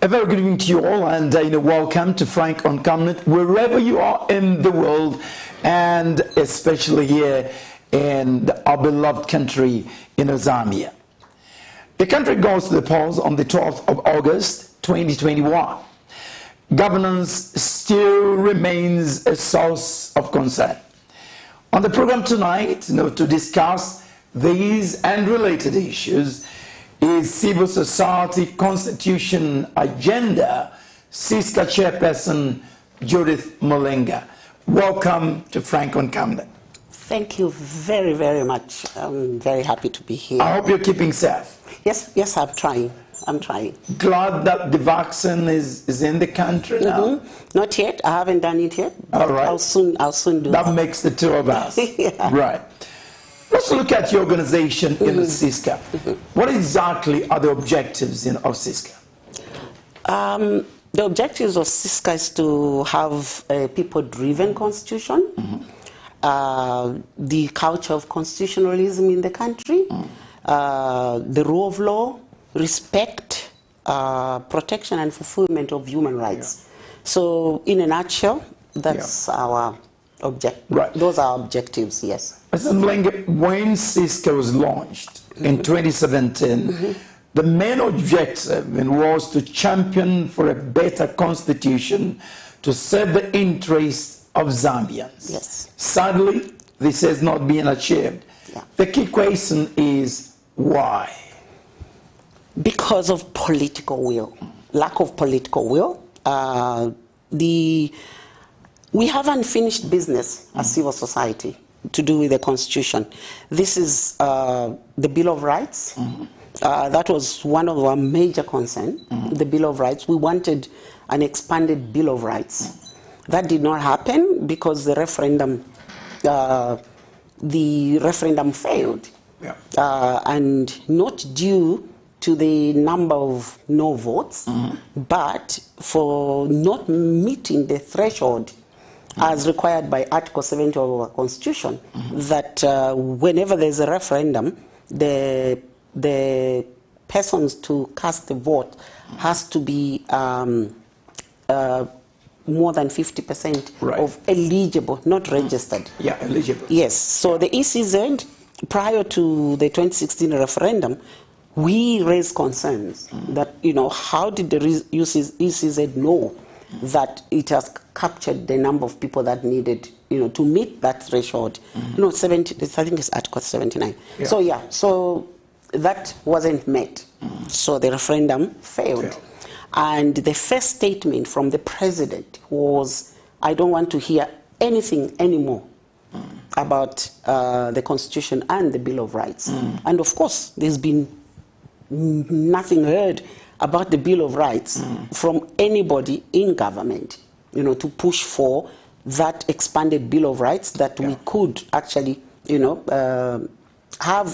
A very good evening to you all, and welcome to Frank on Camnet, wherever you are in the world, and especially here in our beloved country in Zambia. The country goes to the polls on the 12th of August 2021. Governance still remains a source of concern. On the program tonight, to discuss these and related issues is Civil Society Constitution Agenda, CISCA Chairperson Judith MULENGA. Welcome to Frank on Camnet. Thank you very, very much. I'm very happy to be here. I hope you're keeping safe. Yes, I'm trying. Glad that the vaccine is in the country now? Not yet. I haven't done it yet. All right. I'll soon do that. That makes the two of us. Yeah. Right. Let's look at your organization in the CISCA. What exactly are the objectives of CISCA? The objectives of CISCA is to have a people-driven constitution, the culture of constitutionalism in the country, the rule of law, respect, protection and fulfillment of human rights. Yeah. So in a nutshell, that's our objective. Right. Those are objectives, yes. Mr. MULENGA, when CISCA was launched in 2017, the main objective was to champion for a better constitution to serve the interests of Zambians. Yes. Sadly, this has not been achieved. Yeah. The key question is why? Because of political will, lack of political will. We have unfinished business as civil society to do with the Constitution. This is the Bill of Rights. That was one of our major concerns, the Bill of Rights. We wanted an expanded Bill of Rights. That did not happen because the referendum failed. Yeah. And not due to the number of no votes, but for not meeting the threshold as required by Article 70 of our Constitution, that whenever there's a referendum, the persons to cast the vote has to be more than 50% of eligible, not registered. Yeah, eligible. Yes. So the ECZ, prior to the 2016 referendum, we raised concerns that, how did the ECZ know that it has captured the number of people that needed, to meet that threshold? 70, I think it's Article 79. Yeah. So that wasn't met. So the referendum failed. And the first statement from the president was, I don't want to hear anything anymore about the Constitution and the Bill of Rights. And of course, there's been nothing heard about the Bill of Rights from anybody in government, to push for that expanded Bill of Rights that we could actually, have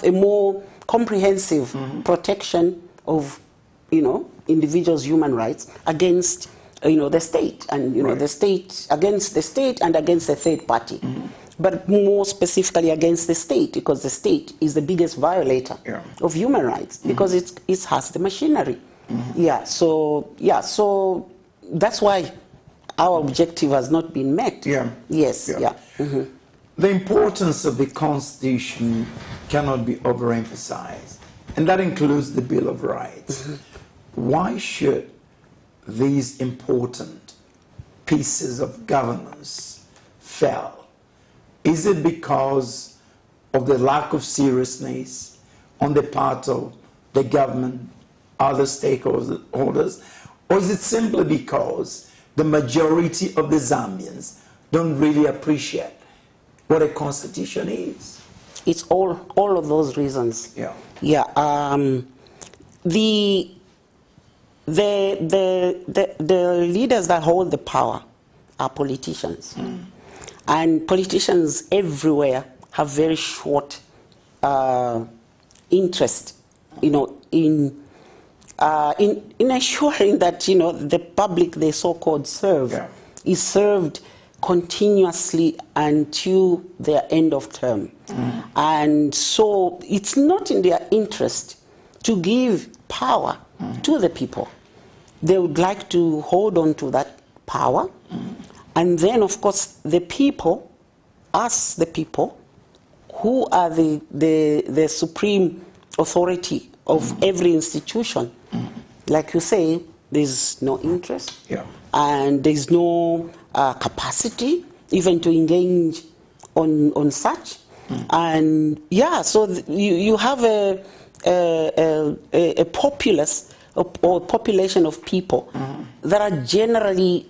a more comprehensive protection of, individuals' human rights against, the state, and, the state against the state and against the third party. But more specifically against the state, because the state is the biggest violator of human rights, because it has the machinery. So that's why our objective has not been met. Yes. The importance of the Constitution cannot be overemphasized, and that includes the Bill of Rights. Why should these important pieces of governance fail? Is it because of the lack of seriousness on the part of the government, other stakeholders, or is it simply because the majority of the Zambians don't really appreciate what a constitution is? It's all of those reasons. The leaders that hold the power are politicians. And politicians everywhere have very short interest, in ensuring that, the public they so-called serve is served continuously until their end of term. And so it's not in their interest to give power to the people. they would like to hold on to that power. And then, of course, the people, us, the people, who are the supreme authority of every institution. Like you say, there's no interest, and there's no capacity even to engage on such. And yeah, so you have a populace or population of people that are generally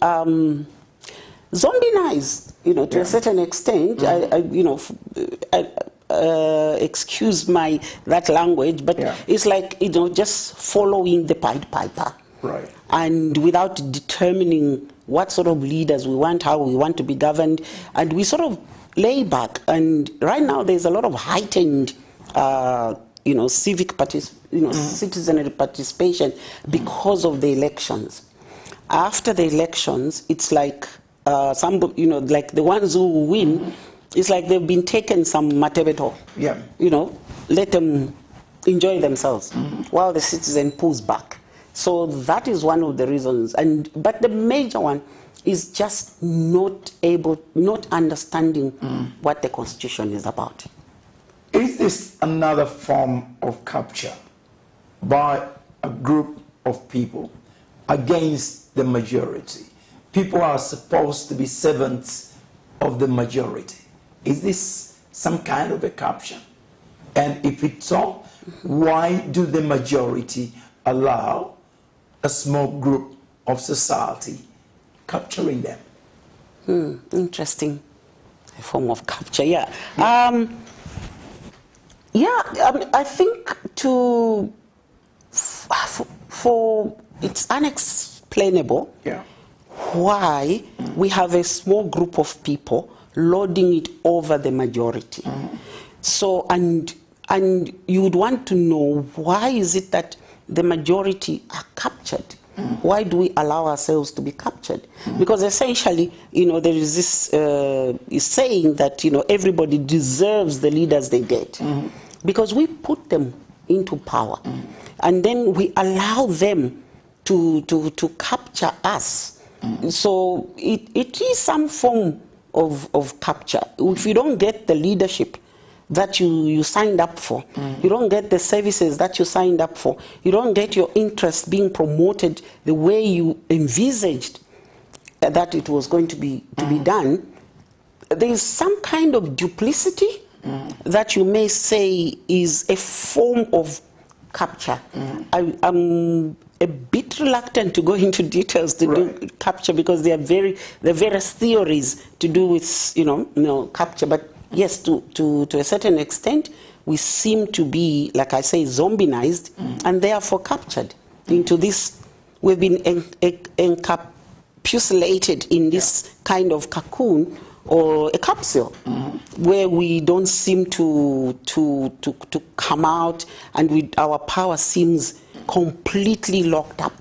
zombinized, to a certain extent. Excuse that language, but it's like, just following the Pied Piper. Right. And without determining what sort of leaders we want, how we want to be governed, and we sort of lay back. And right now there's a lot of heightened, civic citizenry participation because of the elections. After the elections, it's like like the ones who win, it's like they've been taken some matebeto. Yeah. Let them enjoy themselves while the citizen pulls back. So that is one of the reasons. But the major one is just not understanding what the Constitution is about. Is this another form of capture by a group of people against the majority? People are supposed to be servants of the majority. Is this some kind of a capture? And if it's so, why do the majority allow a small group of society capturing them? Interesting. A form of capture, yeah. I think for it's unexplainable why we have a small group of people lording it over the majority. So, and you would want to know, why is it that the majority are captured? Why do we allow ourselves to be captured? Because essentially, there is this saying that, everybody deserves the leaders they get. Because we put them into power. And then we allow them to capture us. So it is some form of capture. If you don't get the leadership that you signed up for, you don't get the services that you signed up for, you don't get your interest being promoted the way you envisaged that it was going to be done, there is some kind of duplicity that you may say is a form of capture. I'm a bit reluctant to go into details to do capture, because there are various theories to do with capture. But yes, to a certain extent, we seem to be, like I say, zombinized and therefore captured into this. We've been encapsulated in this kind of cocoon or a capsule where we don't seem to come out, and our power seems completely locked up.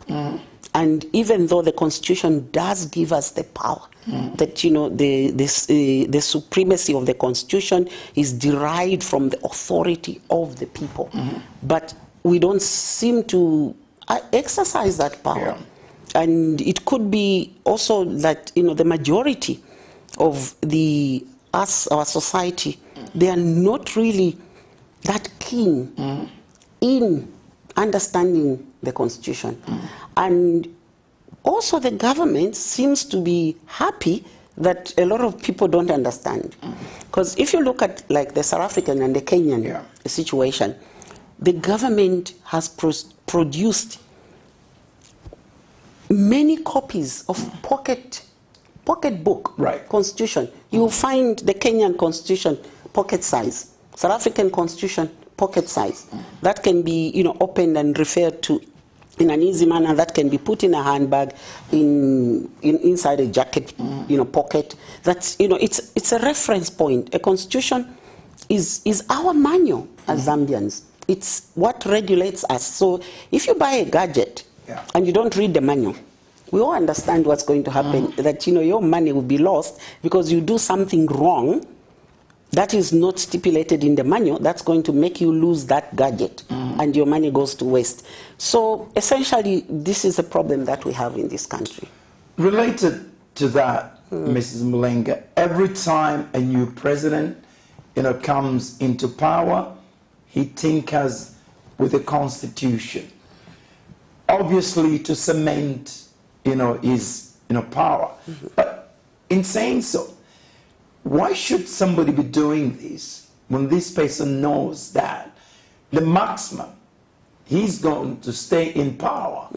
And even though the Constitution does give us the power, that the supremacy of the Constitution is derived from the authority of the people, but we don't seem to exercise that power. And it could be also that the majority of our society, they are not really that keen in understanding the Constitution. And also the government seems to be happy that a lot of people don't understand. Because if you look at like the South African and the Kenyan situation, the government has produced many copies of pocket book constitution. You will find the Kenyan constitution pocket size, South African constitution pocket size. That can be opened and referred to in an easy manner. That can be put in a handbag, inside a jacket pocket. That's it's a reference point. A constitution is our manual as Zambians. It's what regulates us. So if you buy a gadget and you don't read the manual, we all understand what's going to happen, that your money will be lost because you do something wrong that is not stipulated in the manual, that's going to make you lose that gadget, and your money goes to waste. So essentially, this is a problem that we have in this country. Related to that, Mrs. Mulenga, every time a new president, comes into power, he tinkers with the Constitution, obviously to cement, his, power. But in saying so, why should somebody be doing this when this person knows that the maximum he's going to stay in power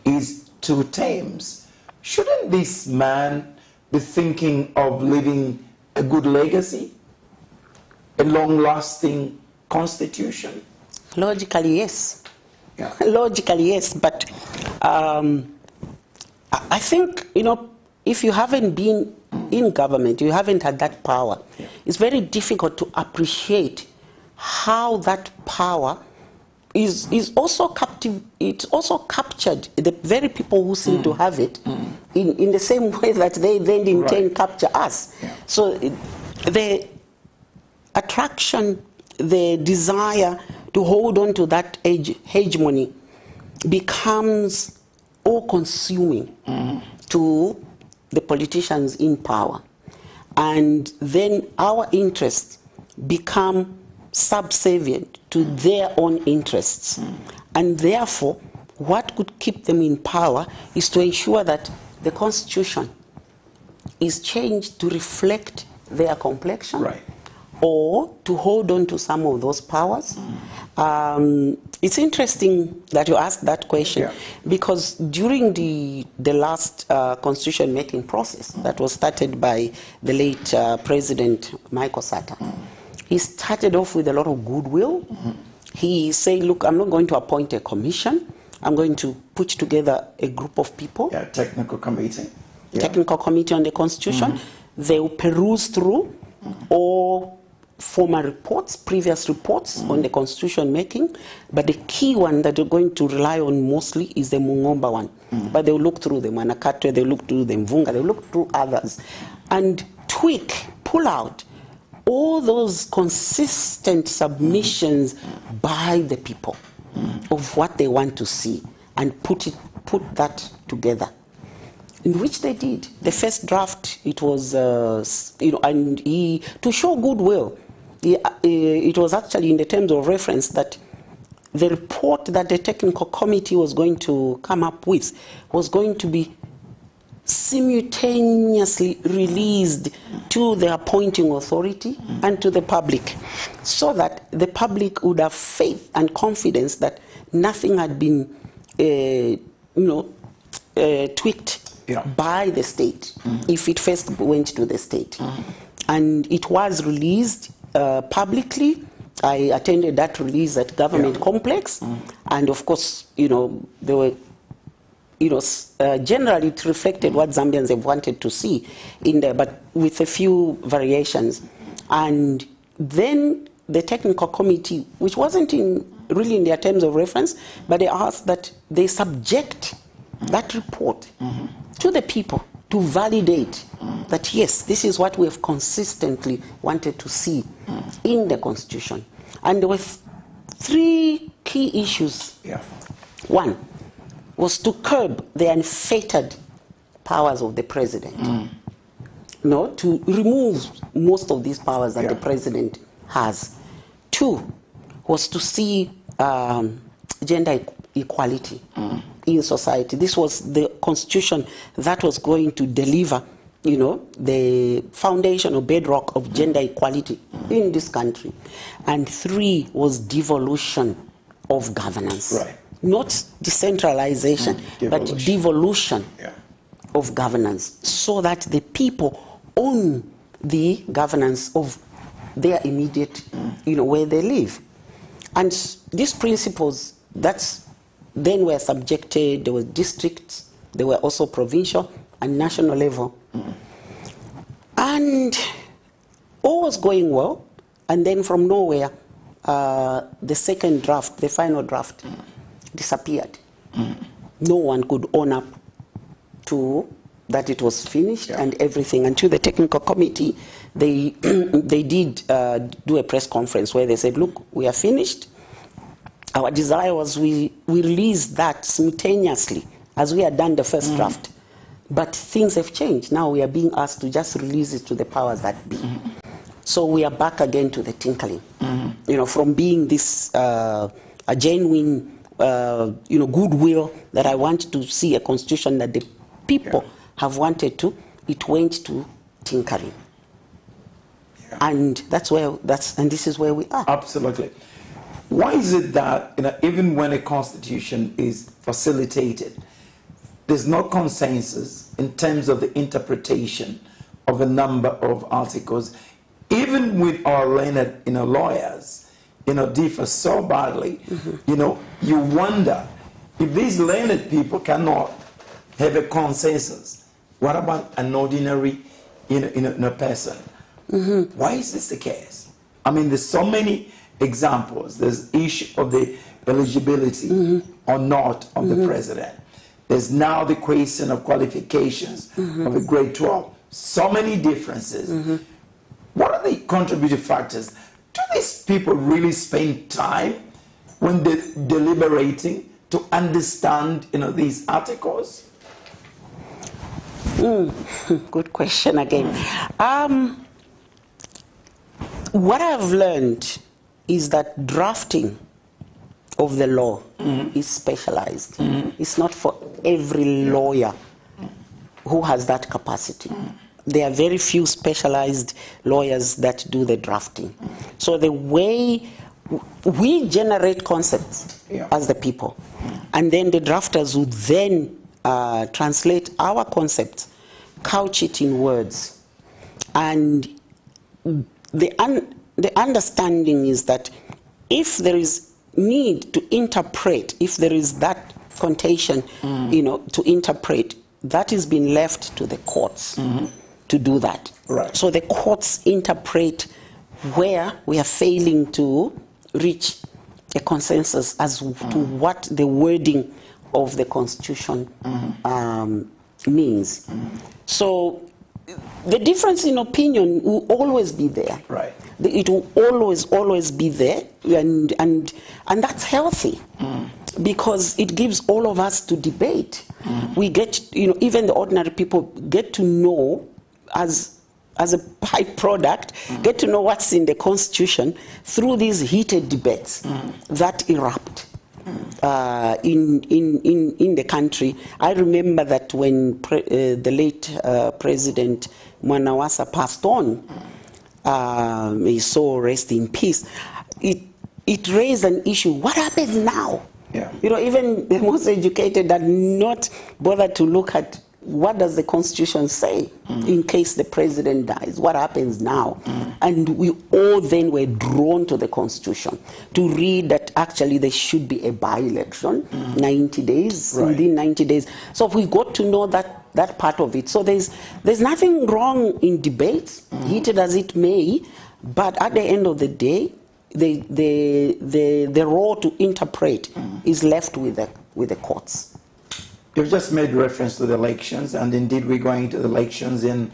is 2 terms? Shouldn't this man be thinking of leaving a good legacy, a long-lasting constitution? Logically, yes. Yeah. Logically, yes. But I think, if you haven't been in government, you haven't had that power, it's very difficult to appreciate how that power is also captive. It's also captured the very people who seem to have it in the same way that they then in turn capture us. Yeah. So the attraction, the desire to hold on to that hegemony becomes all-consuming to the politicians in power. And then our interests become subservient to their own interests. And therefore, what could keep them in power is to ensure that the Constitution is changed to reflect their complexion, or to hold on to some of those powers. It's interesting that you asked that question, because during the last constitution making process that was started by the late President Michael Sata, he started off with a lot of goodwill. He said, look, I'm not going to appoint a commission. I'm going to put together a group of people. Technical committee. Technical committee on the Constitution. They will peruse through all former reports, previous reports on the Constitution making. But the key one that you're going to rely on mostly is the Mungomba one. But they'll look through the Manakatwe, they'll look through the Mvunga, they'll look through others. And tweak, pull out all those consistent submissions by the people of what they want to see, and put that together, in which they did. The first draft, it was, to show goodwill, it was actually in the terms of reference that the report that the technical committee was going to come up with was going to be simultaneously released to the appointing authority and to the public, so that the public would have faith and confidence that nothing had been tweaked by the state if it first went to the state. And it was released publicly. I attended that release at Government Complex, and of course, there were, generally it reflected what Zambians have wanted to see in there, but with a few variations. And then the technical committee, which wasn't really in their terms of reference, but they asked that they subject that report to the people to validate that, yes, this is what we have consistently wanted to see in the Constitution. And there were 3 key issues. One was to curb the unfettered powers of the president. To remove most of these powers that the president has. 2 was to see gender equality in society. This was the Constitution that was going to deliver, the foundation or bedrock of gender equality in this country. And 3 was devolution of governance. Not decentralization, but devolution of governance, so that the people own the governance of their immediate, where they live. And these principles, then were subjected, there were districts, there were also provincial and national level. And all was going well, and then from nowhere, the second draft, the final draft, disappeared. No one could own up to that it was finished and everything, until the technical committee they they did do a press conference where they said, look, we are finished. Our desire was we release that simultaneously as we had done the first draft. But things have changed. Now we are being asked to just release it to the powers that be. So we are back again to the tinkling. You know, from being this a genuine goodwill that I want to see a constitution that the people have wanted to, it went to tinkering. And this is where we are. Absolutely. Why is it that even when a constitution is facilitated, there's no consensus in terms of the interpretation of a number of articles, even with our learned lawyers, differ so badly. You wonder if these learned people cannot have a consensus. What about an ordinary person? Why is this the case? I mean, there's so many examples. There's issue of the eligibility or not of the president. There's now the question of qualifications of a grade 12. So many differences. What are the contributing factors? Do these people really spend time when they're deliberating to understand these articles? Good question again. What I've learned is that drafting of the law is specialized. It's not for every lawyer who has that capacity. There are very few specialized lawyers that do the drafting. So the way we generate concepts as the people, and then the drafters would then translate our concepts, couch it in words. And the understanding is that if there is need to interpret, if there is that contention, to interpret, that is being left to the courts to do that. Right. So the courts interpret where we are failing to reach a consensus as to what the wording of the Constitution means. So the difference in opinion will always be there. Right. It will always be there, and that's healthy because it gives all of us to debate. We get, even the ordinary people get to know as a byproduct, get to know what's in the Constitution through these heated debates that erupt in the country. I remember that when the late President Mwanawasa passed on, may his soul rest in peace, it raised an issue. What happens now? Even the most educated are not bothered to look at what does the Constitution say in case the president dies? What happens now? And we all then were drawn to the Constitution to read that actually there should be a by-election, 90 days, within 90 days. So we got to know that part of it. So there's nothing wrong in debates, heated as it may, but at the end of the day, the role to interpret is left with the courts. You've just made reference to the elections, and indeed we're going to the elections in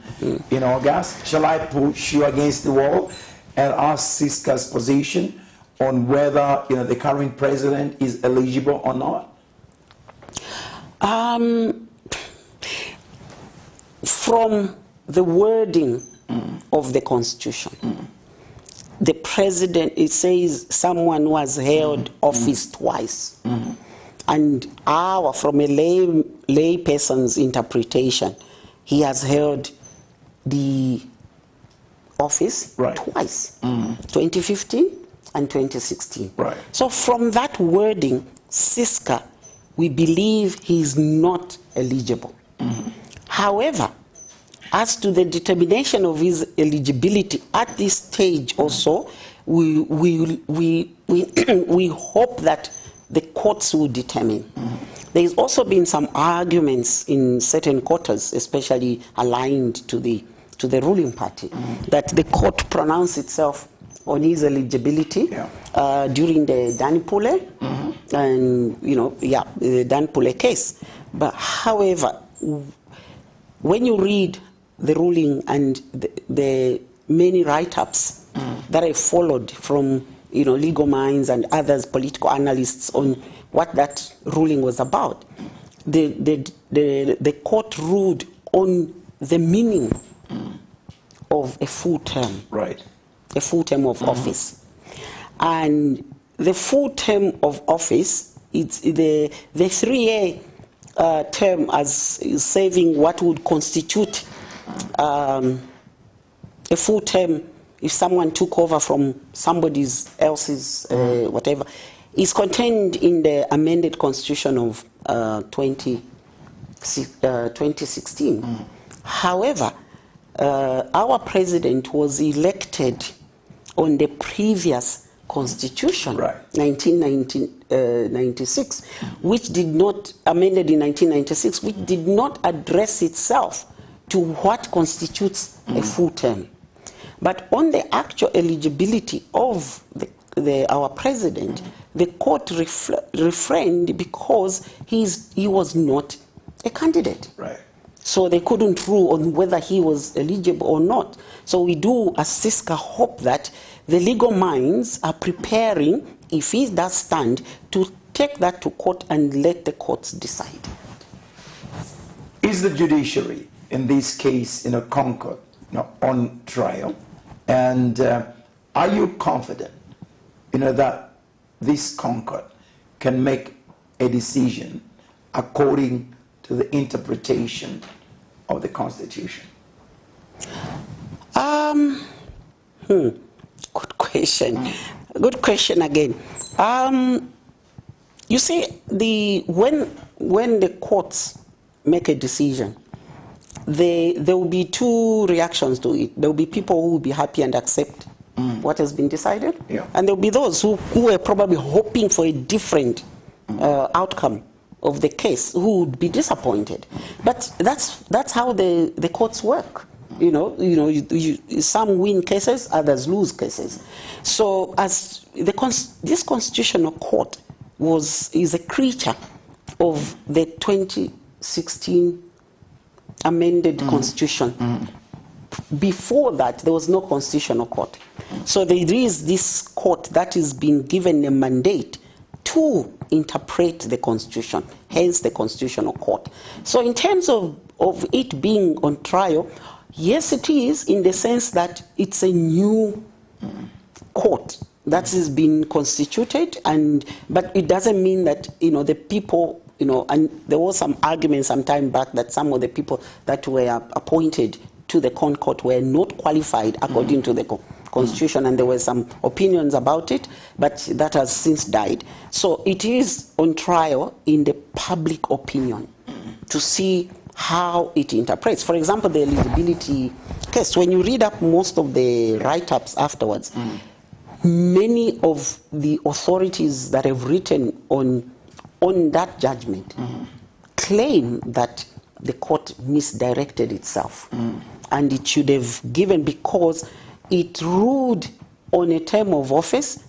August. Shall I push you against the wall and ask CISCA's position on whether the current president is eligible or not? From the wording of the Constitution, the president, it says someone who has held office twice. And from a lay person's interpretation, he has held the office twice, 2015 and 2016. Right. So from that wording, CISCA, we believe he is not eligible. However, as to the determination of his eligibility at this stage also, we hope that the courts will determine. There's also been some arguments in certain quarters, especially aligned to the ruling party, that the court pronounced itself on his eligibility during the Danipule and the Danipule case. But however, when you read the ruling and the many write-ups that I followed from legal minds and others, political analysts, on what that ruling was about. The court ruled on the meaning of a full term, right? A full term of office, and the full term of office, it's the 3-year term as serving what would constitute a full term if someone took over from somebody else's whatever, is contained in the amended constitution of 2016. However, our president was elected on the previous constitution, right, 1996, which did not, amended in 1996, which did not address itself to what constitutes a full term. But on the actual eligibility of our president, the court refrained because he was not a candidate. Right. So they couldn't rule on whether he was eligible or not. So we do, as CISCA, hope that the legal minds are preparing, if he does stand, to take that to court and let the courts decide. Is the judiciary, in this case, in a Concord, on trial? And are you confident, that this Concord can make a decision according to the interpretation of the Constitution? Good question. Good question again. You see, when the courts make a decision, there will be two reactions to it. There will be people who will be happy and accept what has been decided, and there will be those who are probably hoping for a different outcome of the case, who would be disappointed. But that's how the courts work. Some win cases, others lose cases. So as this constitutional court is a creature of the 2016 amended constitution. Before that, there was no constitutional court. So there is this court that is being given a mandate to interpret the constitution, hence the constitutional court. So in terms of it being on trial, yes, it is, in the sense that it's a new court that is being constituted, but it doesn't mean that the people, and there was some argument some time back that some of the people that were appointed to the Concord were not qualified according to the Constitution, and there were some opinions about it, but that has since died. So it is on trial in the public opinion to see how it interprets. For example, the eligibility case, when you read up most of the write-ups afterwards, many of the authorities that have written on that judgment claim that the court misdirected itself, and it should have given, because it ruled on a term of office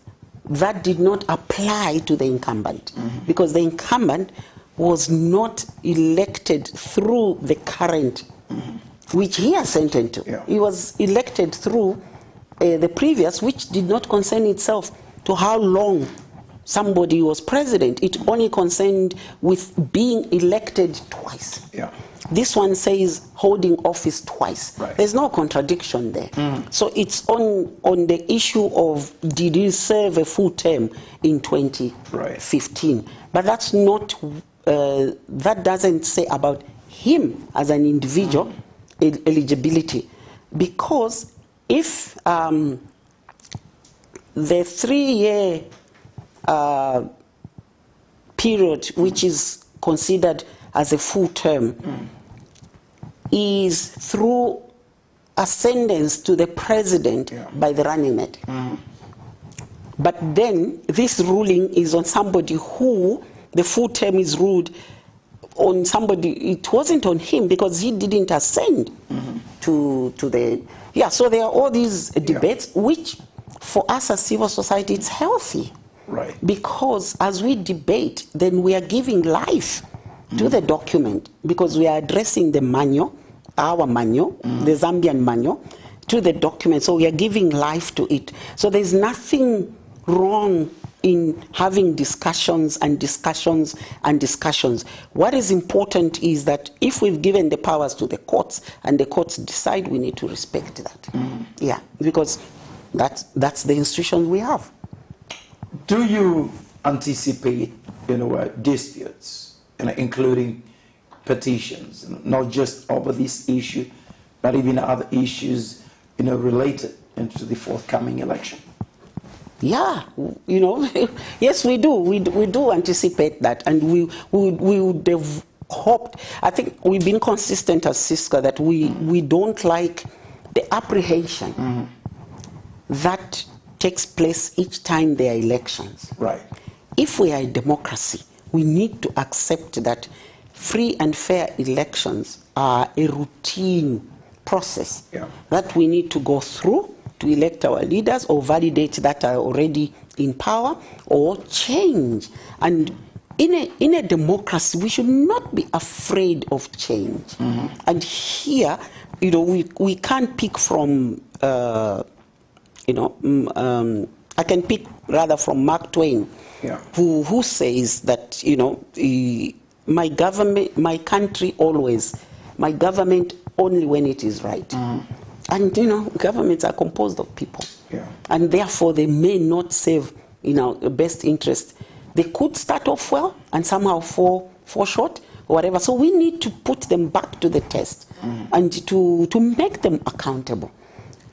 that did not apply to the incumbent, because the incumbent was not elected through the current, which he assented to. He was elected through the previous, which did not concern itself to how long somebody was president. It only concerned with being elected twice. This one says holding office twice. There's no contradiction there. So it's on the issue of, did he serve a full term in 2015? But that's not, that doesn't say about him as an individual eligibility. Because if the 3-year period, which is considered as a full term, is through ascendance to the president by the running mate. But then this ruling is on somebody who the full term is ruled on somebody. It wasn't on him because he didn't ascend to the... so there are all these debates, which for us as civil society, it's healthy. Because as we debate, then we are giving life to the document, because we are addressing the manual, our manual, the Zambian manual, to the document. So we are giving life to it. So there's nothing wrong in having discussions and discussions and discussions. What is important is that if we've given the powers to the courts and the courts decide, we need to respect that. Yeah, because that's the institution we have. Do you anticipate, disputes, including petitions, not just over this issue, but even other issues, related to the forthcoming election? Yeah, yes, we do. We do anticipate that, and we would have hoped. I think we've been consistent as CISCA that we don't like the apprehension that takes place each time there are elections. Right. If we are a democracy, we need to accept that free and fair elections are a routine process that we need to go through to elect our leaders or validate that are already in power or change. And in a democracy, we should not be afraid of change. And here, we can't pick from, I can pick rather from Mark Twain, who says that, my government, my country always, my government only when it is right. And, governments are composed of people. And therefore, they may not serve, the best interest. They could start off well and somehow fall short or whatever. So we need to put them back to the test and to make them accountable.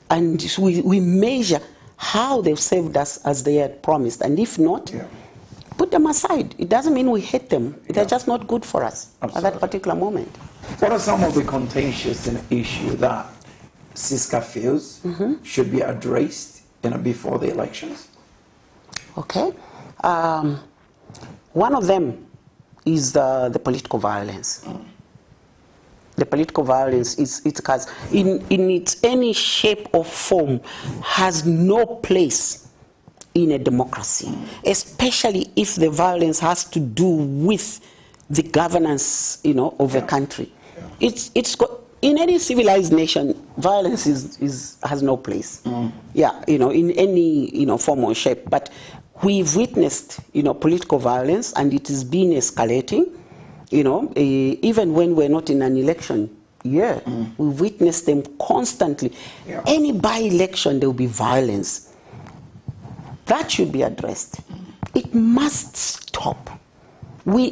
And we measure how they've served us as they had promised. And if not, put them aside. It doesn't mean we hate them. They're just not good for us at that particular moment. What are some of the contentious issues that CISCA feels should be addressed before the elections? Okay. One of them is the political violence. The political violence in its any shape or form has no place in a democracy, especially if the violence has to do with the governance, of a country. In any civilized nation, violence has no place. In any form or shape. But we've witnessed political violence, and it has been escalating. Even when we're not in an election year, we witness them constantly. Any by-election, there will be violence. That should be addressed. It must stop. We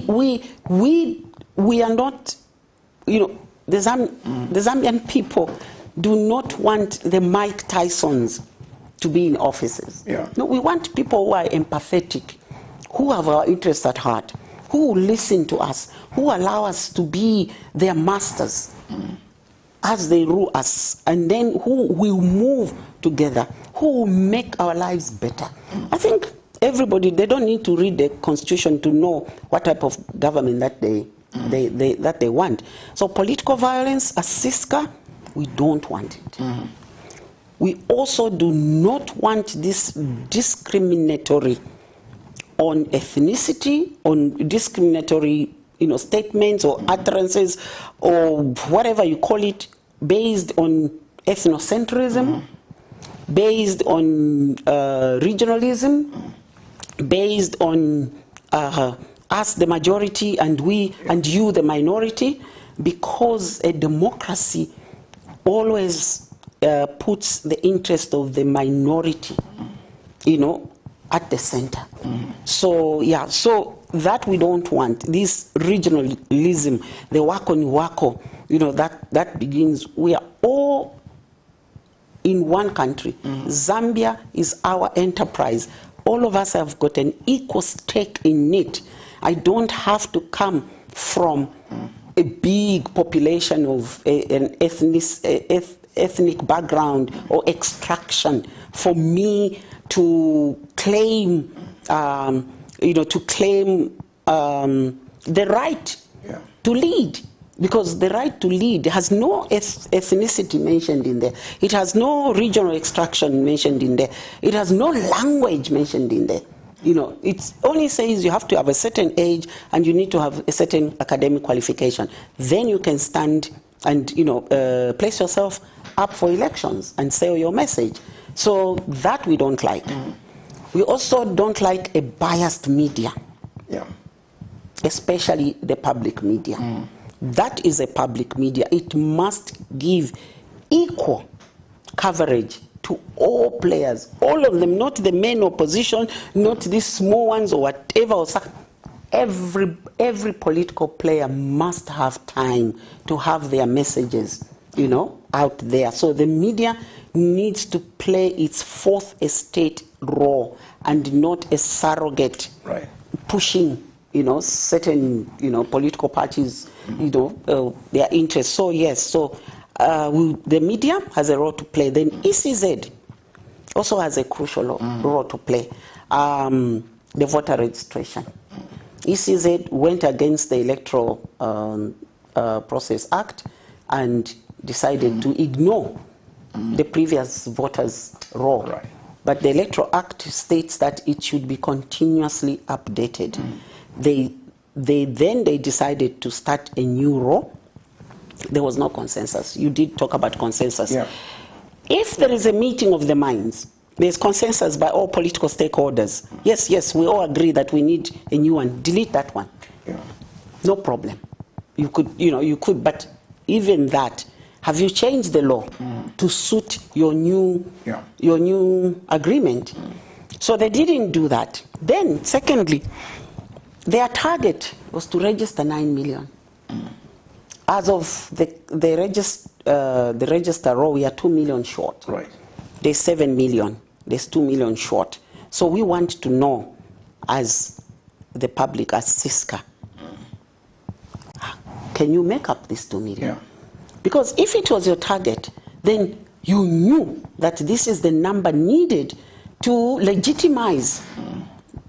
are not, the Zambian people do not want the Mike Tysons to be in offices. No, we want people who are empathetic, who have our interests at heart, who will listen to us, who allow us to be their masters as they rule us, and then who will move together, who will make our lives better. I think everybody, they don't need to read the Constitution to know what type of government that they want. So political violence, as CISCA, we don't want it. We also do not want this discriminatory on ethnicity, on discriminatory statements or utterances or whatever you call it, based on ethnocentrism, based on regionalism, based on us the majority and we and you the minority, because a democracy always puts the interest of the minority, at the center. So that we don't want. This regionalism, the wako ni wako, that begins. We are all in one country. Zambia is our enterprise. All of us have got an equal stake in it. I don't have to come from a big population of an ethnic background or extraction for me to claim, the right to lead. Because the right to lead has no ethnicity mentioned in there. It has no regional extraction mentioned in there. It has no language mentioned in there. It only says you have to have a certain age and you need to have a certain academic qualification. Then you can stand and place yourself up for elections and sell your message. So that we don't like. We also don't like a biased media, especially the public media. That is a public media. It must give equal coverage to all players, all of them, not the main opposition, not these small ones or whatever. Every political player must have time to have their messages, out there. So the media needs to play its fourth estate role and not a surrogate, pushing, certain, political parties, their interests. So yes, so the media has a role to play. Then ECZ also has a crucial role to play. The voter registration. ECZ went against the Electoral Process Act and decided to ignore the previous voters' role. But the Electoral Act states that it should be continuously updated. They decided to start a new role. There was no consensus. You did talk about consensus. If there is a meeting of the minds, there's consensus by all political stakeholders. Yes, we all agree that we need a new one. Delete that one. No problem. You could, but even that, have you changed the law to suit your new agreement? So they didn't do that. Then, secondly, their target was to register 9 million. As of the register row, we are 2 million short. There's 7 million. There's 2 million short. So we want to know, as the public, as CISCA, can you make up this 2 million? Because if it was your target, then you knew that this is the number needed to legitimize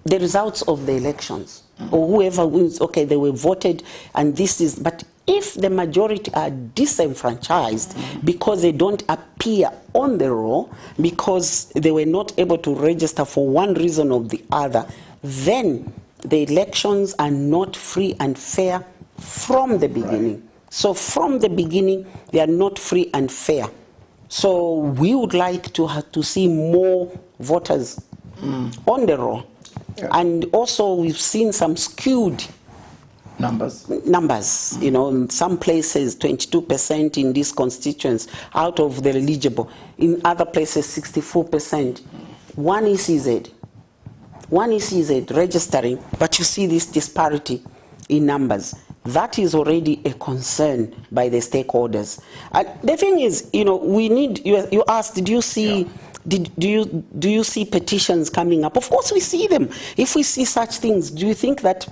the results of the elections. Or whoever wins, okay, they were voted, and this is, but if the majority are disenfranchised because they don't appear on the roll, because they were not able to register for one reason or the other, then the elections are not free and fair from the beginning. So from the beginning, they are not free and fair. So we would like to see more voters on the roll. And also we've seen some skewed numbers, in some places 22% in these constituents out of the eligible, in other places 64%. One ECZ registering, but you see this disparity in numbers. That is already a concern by the stakeholders. And the thing is, we need, you asked, did you see do you see petitions coming up? Of course we see them. If we see such things, do you think that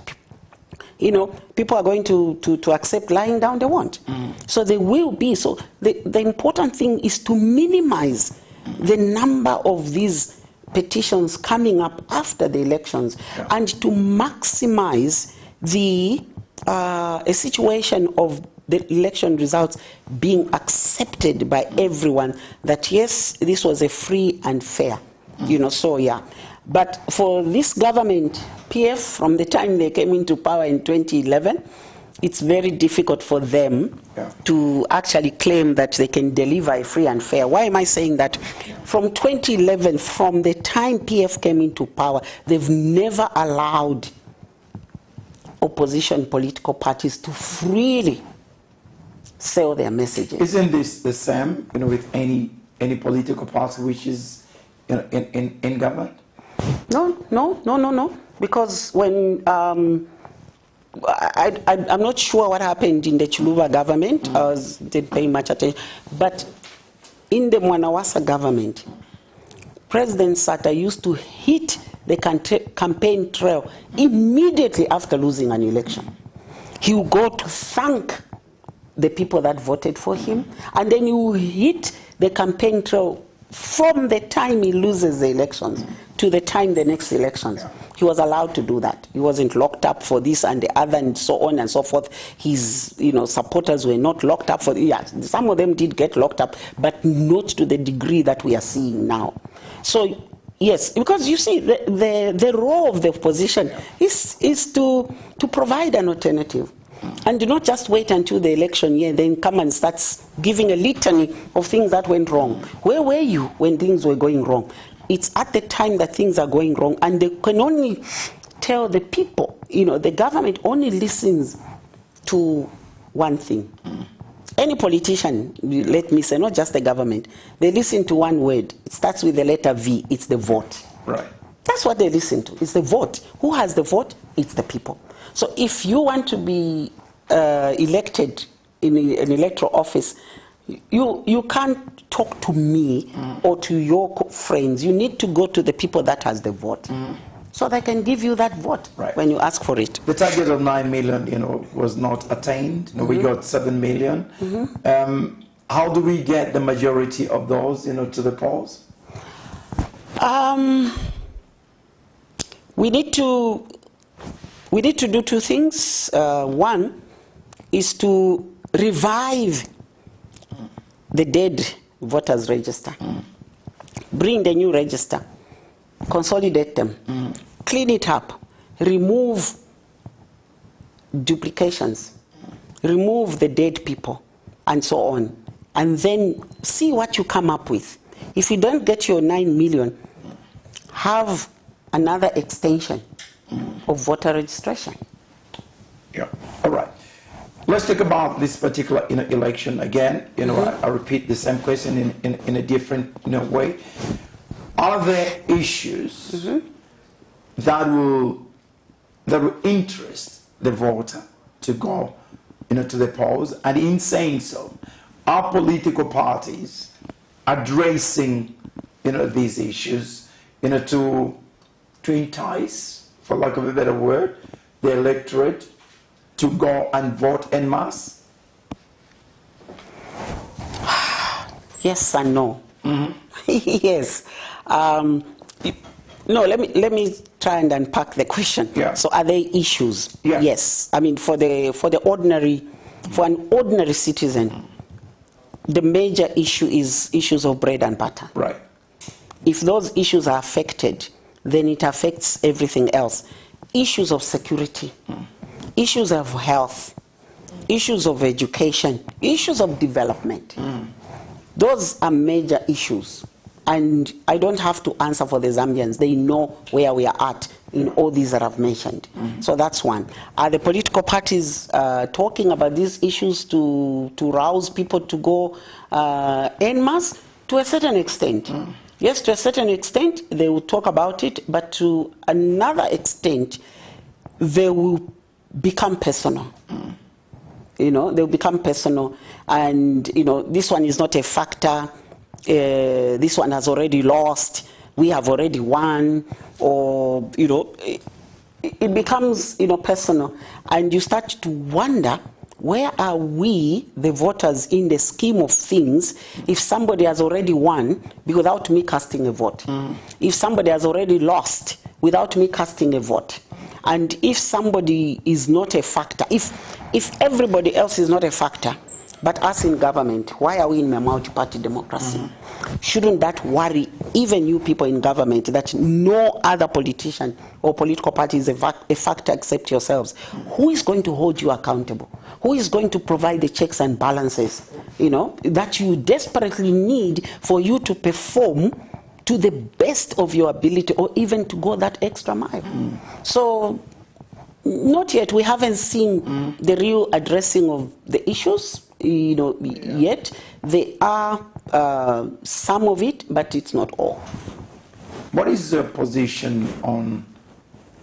people are going to accept lying down? They won't. So they will be. So the important thing is to minimize the number of these petitions coming up after the elections, and to maximize a situation of the election results being accepted by everyone, that yes, this was a free and fair, so yeah. But for this government, PF, from the time they came into power in 2011, it's very difficult for them to actually claim that they can deliver a free and fair. Why am I saying that? From 2011, from the time PF came into power, they've never allowed opposition political parties to freely sell their messages. Isn't this the same, with any political party which is in government? No. Because when I'm not sure what happened in the Chiluba government. I didn't pay much attention. But in the Mwanawasa government, President Sata used to hit the campaign trail immediately after losing an election. He would go to thank the people that voted for him, and then you hit the campaign trail from the time he loses the elections to the time the next elections. He was allowed to do that. He wasn't locked up for this and the other and so on and so forth. His supporters were not locked up for, some of them did get locked up, but not to the degree that we are seeing now. So yes, because you see, the role of the opposition is to provide an alternative. And do not just wait until the election year, then come and start giving a litany of things that went wrong. Where were you when things were going wrong? It's at the time that things are going wrong, and they can only tell the people, the government only listens to one thing. Any politician, let me say, not just the government, they listen to one word. It starts with the letter V. It's the vote. Right. That's what they listen to. It's the vote. Who has the vote? It's the people. So if you want to be elected in an electoral office, you can't talk to me or to your friends. You need to go to the people that has the vote. So they can give you that vote when you ask for it. The target of 9 million, was not attained. We got 7 million. How do we get the majority of those, to the polls? We need to do two things. One is to revive the dead voters register. Bring the new register. Consolidate them. Clean it up. Remove duplications. Remove the dead people and so on. And then see what you come up with. If you don't get your 9 million, have another extension of voter registration. Yeah, all right. Let's talk about this particular election again. I repeat the same question in a different way. Are there issues that will interest the voter to go to the polls? And in saying so, are political parties addressing these issues to entice, for lack of a better word, the electorate to go and vote en masse? Yes and no. Yes. No, let me try and unpack the question. Yeah. So are there issues? Yeah. Yes. I mean, for an ordinary citizen, the major issue is issues of bread and butter. Right. If those issues are affected, then it affects everything else. Issues of security, issues of health, issues of education, issues of development. Those are major issues. And I don't have to answer for the Zambians. They know where we are at in all these that I've mentioned. So that's one. Are the political parties talking about these issues to rouse people to go en masse? To a certain extent. Yes, to a certain extent, they will talk about it, but to another extent, they will become personal. They'll become personal, and this one is not a factor. This one has already lost. We have already won, or it becomes personal, and you start to wonder, where are we, the voters, in the scheme of things, if somebody has already won without me casting a vote? If somebody has already lost without me casting a vote? And if somebody is not a factor, if everybody else is not a factor, but us in government, why are we in a multi-party democracy? Shouldn't that worry even you people in government, that no other politician or political party is a factor except yourselves? Who is going to hold you accountable? Who is going to provide the checks and balances, that you desperately need for you to perform to the best of your ability, or even to go that extra mile? So, not yet. We haven't seen the real addressing of the issues, yet. There are some of it, but it's not all. What is your position on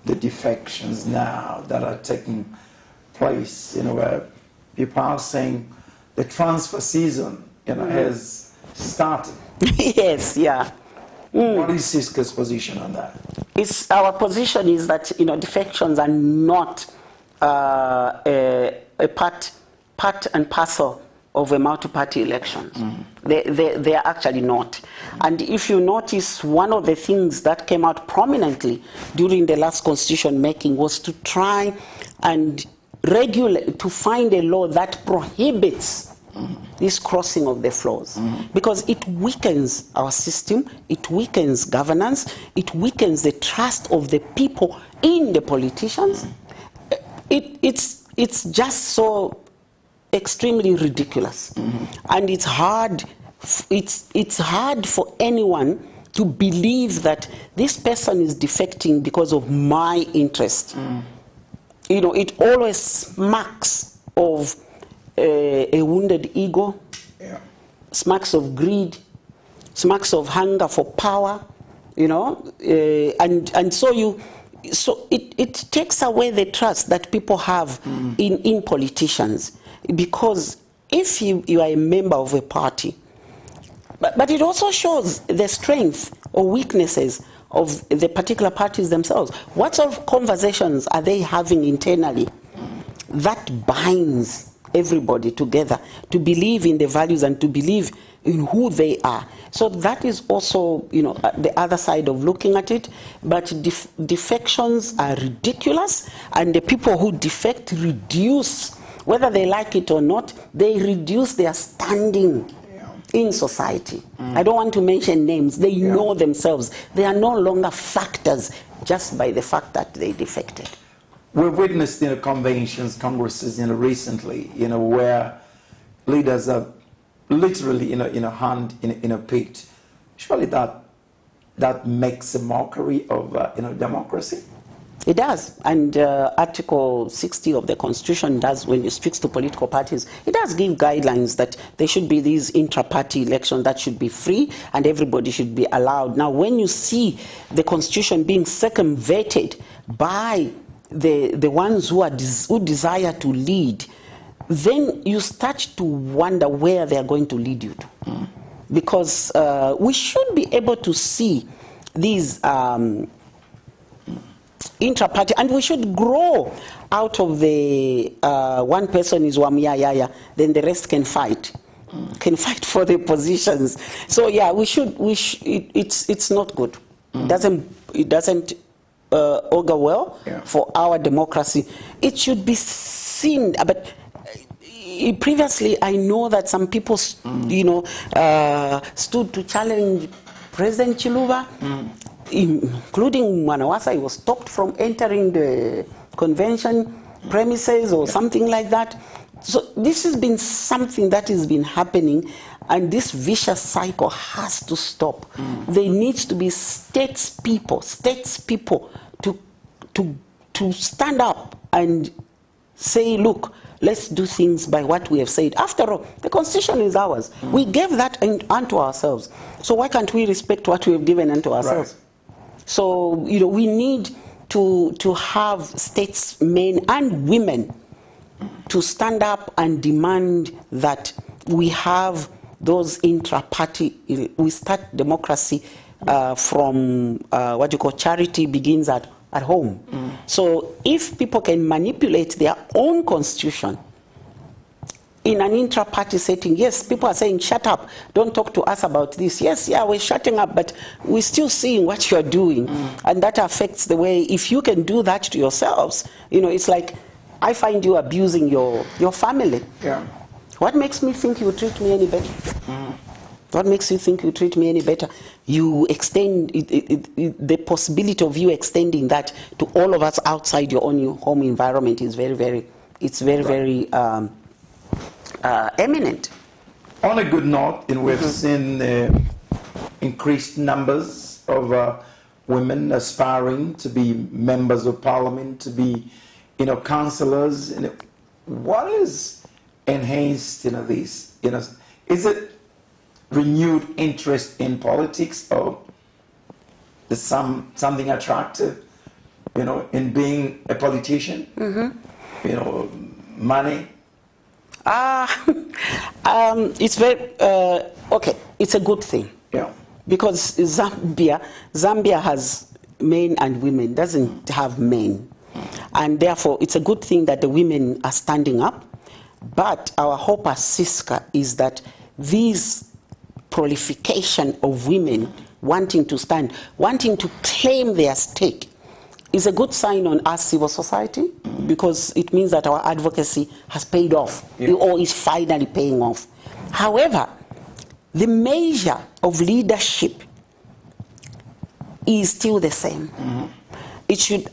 the defections now that are taking place? Where people are saying the transfer season, has started. Yes, yeah. What is CISCA's position on that? Our position is that defections are not a part and parcel of a multi-party elections. They are actually not. And if you notice, one of the things that came out prominently during the last constitution making was to try and regulate, to find a law that prohibits this crossing of the floors, because it weakens our system, it weakens governance, it weakens the trust of the people in the politicians. It's it's just so extremely ridiculous. And it's hard, it's hard for anyone to believe that this person is defecting because of my interest. You know, it always smacks of a wounded ego, smacks of greed, smacks of hunger for power, you know, and so it takes away the trust that people have in politicians, because if you are a member of a party, but it also shows the strength or weaknesses of the particular parties themselves. What sort of conversations are they having internally that binds everybody together to believe in the values and to believe in who they are? So that is also, you know, the other side of looking at it. But defections are ridiculous, and the people who defect reduce, whether they like it or not, they reduce their standing in society. I don't want to mention names. They know themselves. They are no longer factors just by the fact that they defected. We've witnessed, you know, conventions, congresses, you know, recently, you know, where leaders are literally, you know, hand in a pit. Surely that makes a mockery of, you know, democracy. It does, and Article 60 of the Constitution does, when it speaks to political parties, it does give guidelines that there should be these intra-party elections that should be free and everybody should be allowed. Now, when you see the Constitution being circumvented by the ones who desire to lead, then you start to wonder where they are going to lead you to. Because we should be able to see these intra-party, and we should grow out of the one person is Wamiyaya, then the rest can fight for the positions. So yeah, it's not good. It doesn't augur well for our democracy. It should be seen, but previously I know that some people you know, stood to challenge President Chiluba, including Manawasa. He was stopped from entering the convention premises or something like that. So this has been something that has been happening, and this vicious cycle has to stop. There needs to be statespeople to stand up and say, look, let's do things by what we have said. After all, the Constitution is ours. We gave that unto ourselves. So why can't we respect what we have given unto ourselves? Right. So, you know, we need to have statesmen and women to stand up and demand that we have those intra-party, we start democracy from what you call charity begins at home. So if people can manipulate their own constitution in an intra-party setting, yes, people are saying, shut up, don't talk to us about this. Yes, yeah, we're shutting up, but we're still seeing what you're doing. And that affects the way, if you can do that to yourselves, you know, it's like, I find you abusing your family. Yeah. What makes me think you treat me any better? What makes you think you treat me any better? You extend the possibility of you extending that to all of us outside your own home environment is very, very eminent. On a good note, we've seen increased numbers of women aspiring to be members of parliament, to be, you know, councillors. What is enhanced, you know, this? You know, is it renewed interest in politics, or is something attractive, you know, in being a politician? You know, money. It's very okay. It's a good thing. Yeah. Because Zambia has men and women, doesn't have men, and therefore it's a good thing that the women are standing up. But our hope as CISCA is that these proliferation of women wanting to stand, wanting to claim their stake, is a good sign on us civil society, because it means that our advocacy has paid off, or is finally paying off. However, the measure of leadership is still the same. It should,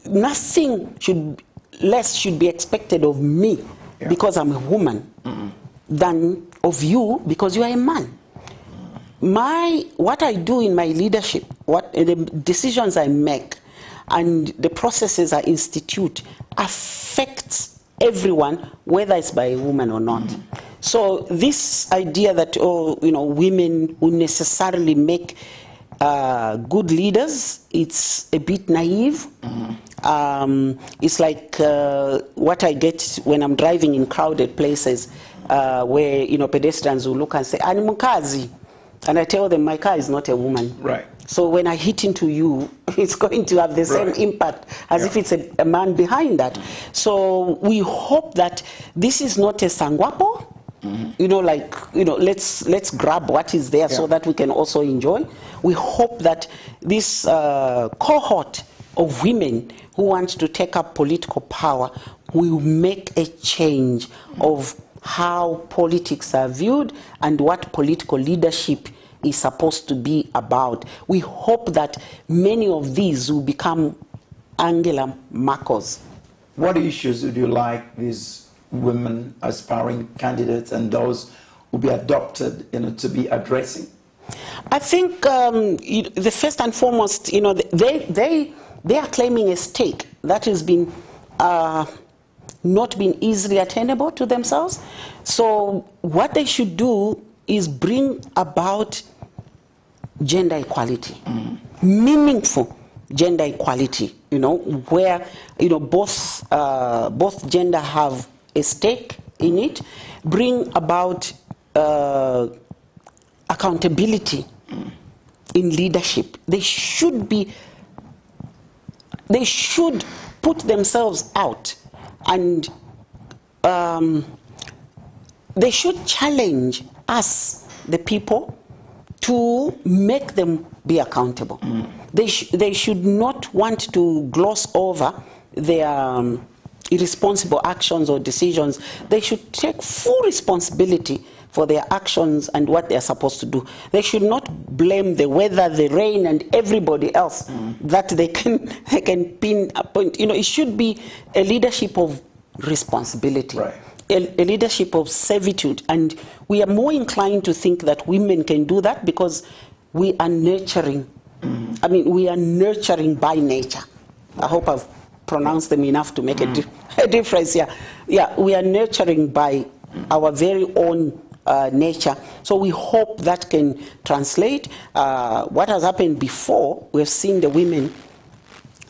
nothing should less should be expected of me because I'm a woman than of you because you are a man. What I do in my leadership, what the decisions I make, and the processes I institute affects everyone, whether it's by a woman or not. So this idea that women will necessarily make good leaders, it's a bit naive. It's like what I get when I'm driving in crowded places where pedestrians will look and say, "Ani mukazi," and I tell them my car is not a woman. Right. So when I hit into you, it's going to have the same impact as if it's a man behind that. So we hope that this is not a sangwapo. Let's grab what is there so that we can also enjoy. We hope that this cohort of women who want to take up political power will make a change of how politics are viewed and what political leadership is supposed to be about. We hope that many of these will become Angela Merkels. What issues would you like these women aspiring candidates and those who be adopted to be addressing? I think the first and foremost, they are claiming a stake that has been not been easily attainable to themselves. So what they should do is bring about gender equality, meaningful gender equality, where both gender have a stake in it. Bring about accountability in leadership. They should put themselves out, and they should challenge us, the people, to make them be accountable. They should not want to gloss over their irresponsible actions or decisions. They should take full responsibility for their actions and what they are supposed to do. They should not blame the weather, the rain, and everybody else that they can pin a point. It should be a leadership of responsibility. Right. A leadership of servitude, and we are more inclined to think that women can do that because we are nurturing. I mean, we are nurturing by nature. I hope I've pronounced them enough to make a difference here. Yeah, we are nurturing by our very own nature. So we hope that can translate. What has happened before, we've seen the women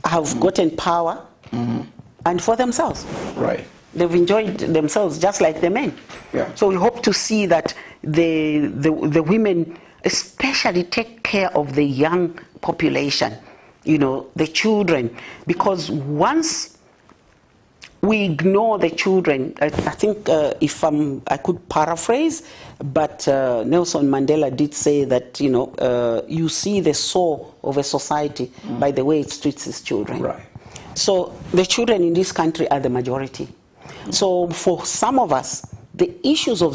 have gotten power and for themselves. Right. They've enjoyed themselves just like the men. Yeah. So we hope to see that the women especially take care of the young population, the children, because once we ignore the children, I think if I could paraphrase, but Nelson Mandela did say that, you see the soul of a society by the way it treats its children. Right. So the children in this country are the majority. So for some of us, the issues of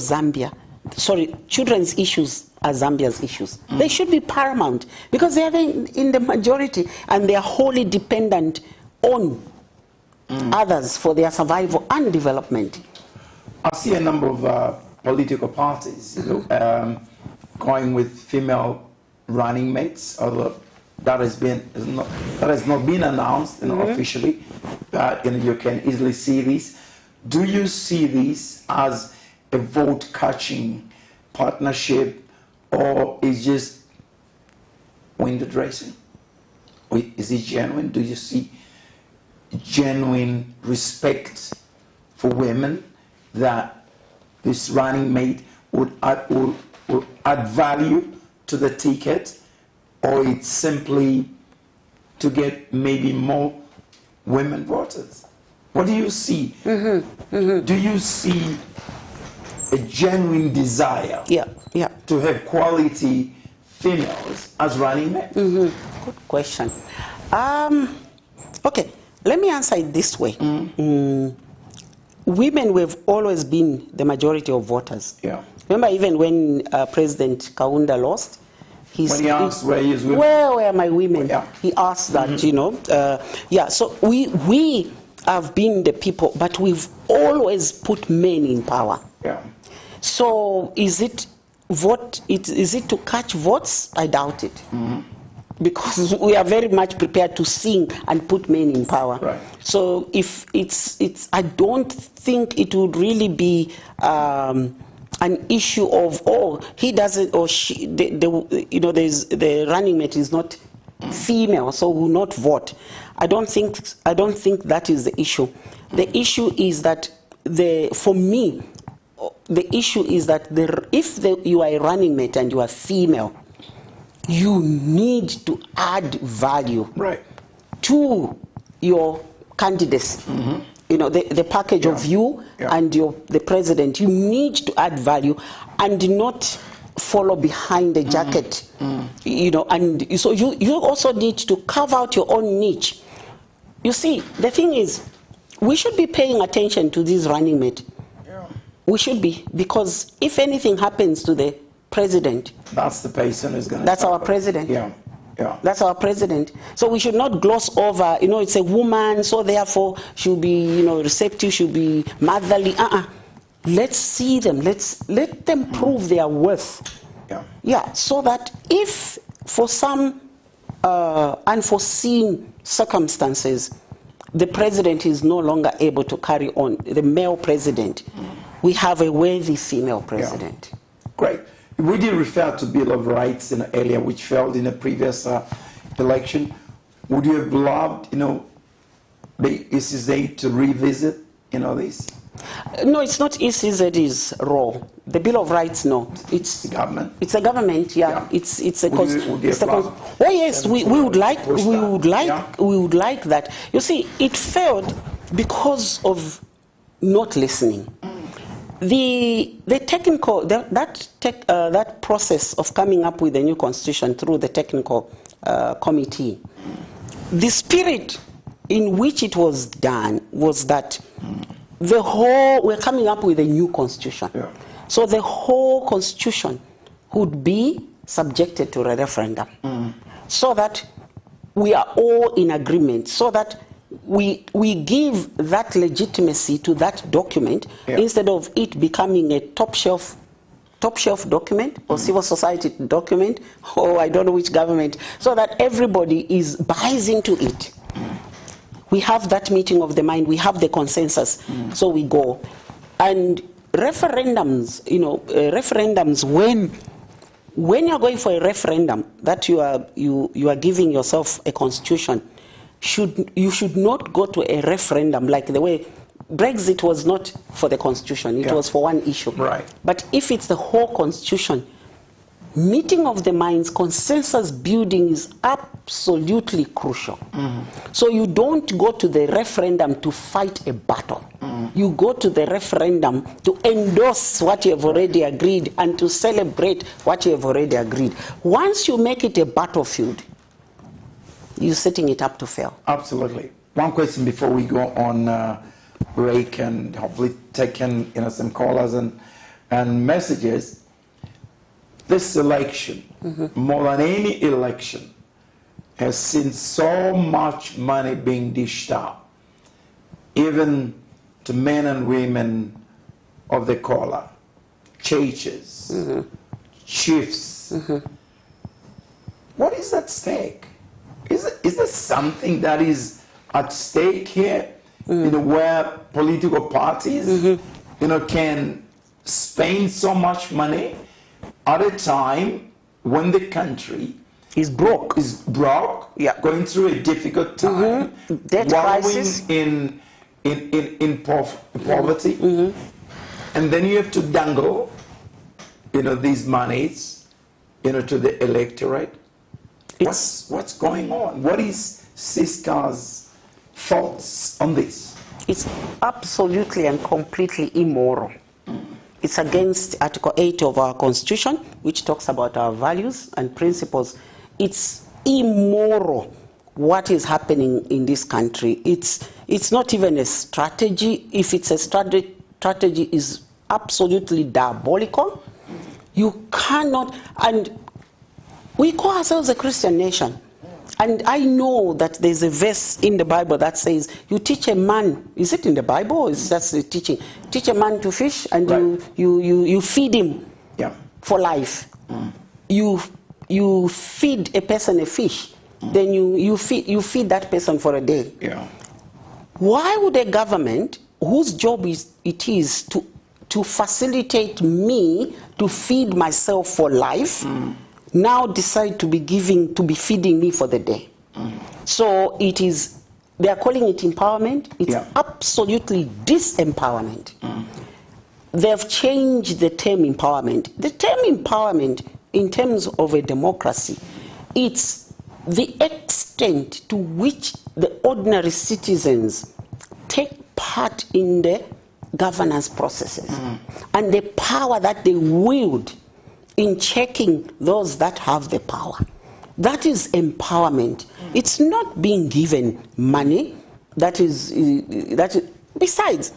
children's issues are Zambia's issues. They should be paramount because they are in the majority and they are wholly dependent on others for their survival and development. I see a number of political parties going with female running mates, although that has not been announced officially, but you can easily see this. Do you see this as a vote-catching partnership, or is just window dressing? Or is it genuine? Do you see genuine respect for women that this running mate would add value to the ticket, or it's simply to get maybe more women voters? What do you see? Do you see a genuine desire to have quality females as running mates? Good question. Okay, let me answer it this way. Women have always been the majority of voters. Yeah. Remember, even when President Kaunda lost, when he asked where his women, where were my women? He asked that, So we have been the people, but we've always put men in power. Yeah. So is it to catch votes? I doubt it. Because we are very much prepared to sing and put men in power. Right. So if I don't think it would really be an issue of, oh, he doesn't, or she, the running mate is not female, so will not vote. I don't think that is the issue. The issue is that for me, the issue is that if you are a running mate and you are female, you need to add value to your candidacy. The package of you and the president. You need to add value and not follow behind the jacket. And so you also need to carve out your own niche. You see, the thing is, we should be paying attention to this running mate. We should be, because if anything happens to the president, that's the person who's going to. That's our president. Yeah. That's our president. So we should not gloss over. It's a woman, so therefore she'll be, receptive. She'll be motherly. Let's see them. Let them prove their worth. So that if for some unforeseen circumstances the president is no longer able to carry on, the male president, we have a worthy female president. Great. We did refer to Bill of Rights earlier, which failed in a previous election. Would you have loved, the ECZ to revisit, this? No, it's not ECZ's role. The Bill of Rights, no. It's the government. It's a government, yeah. It's a oh yes, we would like that. You see, it failed because of not listening. The technical that process of coming up with a new constitution through the technical committee, the spirit in which it was done was that we're coming up with a new constitution. So the whole constitution would be subjected to a referendum, so that we are all in agreement, so that we give that legitimacy to that document instead of it becoming a top shelf document or civil society document, or I don't know which government, so that everybody buys into it. We have that meeting of the mind, we have the consensus, so we go. And referendums, referendums, when you're going for a referendum, that you are giving yourself a constitution, you should not go to a referendum like the way Brexit was not for the constitution, it was for one issue. But if it's the whole constitution, meeting of the minds, consensus building is absolutely crucial. So you don't go to the referendum to fight a battle. You go to the referendum to endorse what you have already agreed and to celebrate what you have already agreed. Once you make it a battlefield, you're setting it up to fail. Absolutely. One question before we go on break and hopefully take in some callers and messages. This election, more than any election, has seen so much money being dished out, even to men and women of the color, churches, chiefs. What is at stake? Is there something that is at stake here, where political parties, can spend so much money at a time when the country is broke, going through a difficult time, debt crisis, in poverty, and then you have to dangle, these monies, to the electorate. What's going on? What is CISCA's thoughts on this? It's absolutely and completely immoral. It's against Article 8 of our Constitution, which talks about our values and principles. It's immoral what is happening in this country. It's not even a strategy. If it's a strategy, is absolutely diabolical. You cannot, and we call ourselves a Christian nation. And I know that there's a verse in the Bible that says, you teach a man, is it in the Bible or is that the teaching? Teach a man to fish and you feed him for life. You feed a person a fish, then you feed that person for a day. Why would a government whose job it is to facilitate me to feed myself for life now decide to be feeding me for the day? So they are calling it empowerment. It's absolutely disempowerment. They have changed the term empowerment. The term empowerment in terms of a democracy, it's the extent to which the ordinary citizens take part in the governance processes and the power that they wield in checking those that have the power. That is empowerment. It's not being given money. Besides,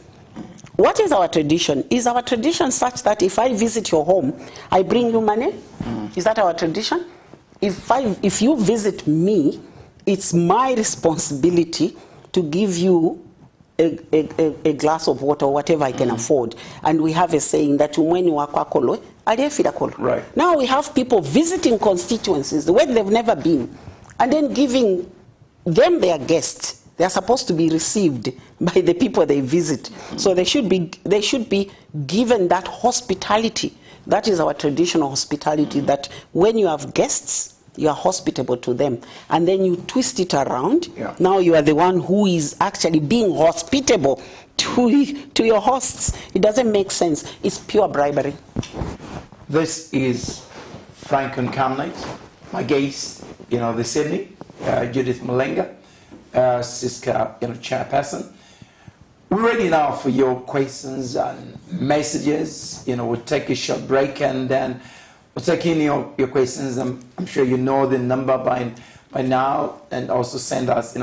what is our tradition? Is our tradition such that if I visit your home, I bring you money? Is that our tradition? If you visit me, it's my responsibility to give you a glass of water or whatever I can afford. And we have a saying that right. Now we have people visiting constituencies where they've never been and then giving them their guests. They are supposed to be received by the people they visit. So they should be given that hospitality. That is our traditional hospitality, that when you have guests, you are hospitable to them. And then you twist it around. Now you are the one who is actually being hospitable to your hosts. It doesn't make sense. It's pure bribery. This is Frank on Camnet. My guest, this evening, Judith MULENGA, CISCA, chairperson. We're ready now for your questions and messages. We'll take a short break and then we'll take in your questions. I'm sure you know the number by now, and also send us,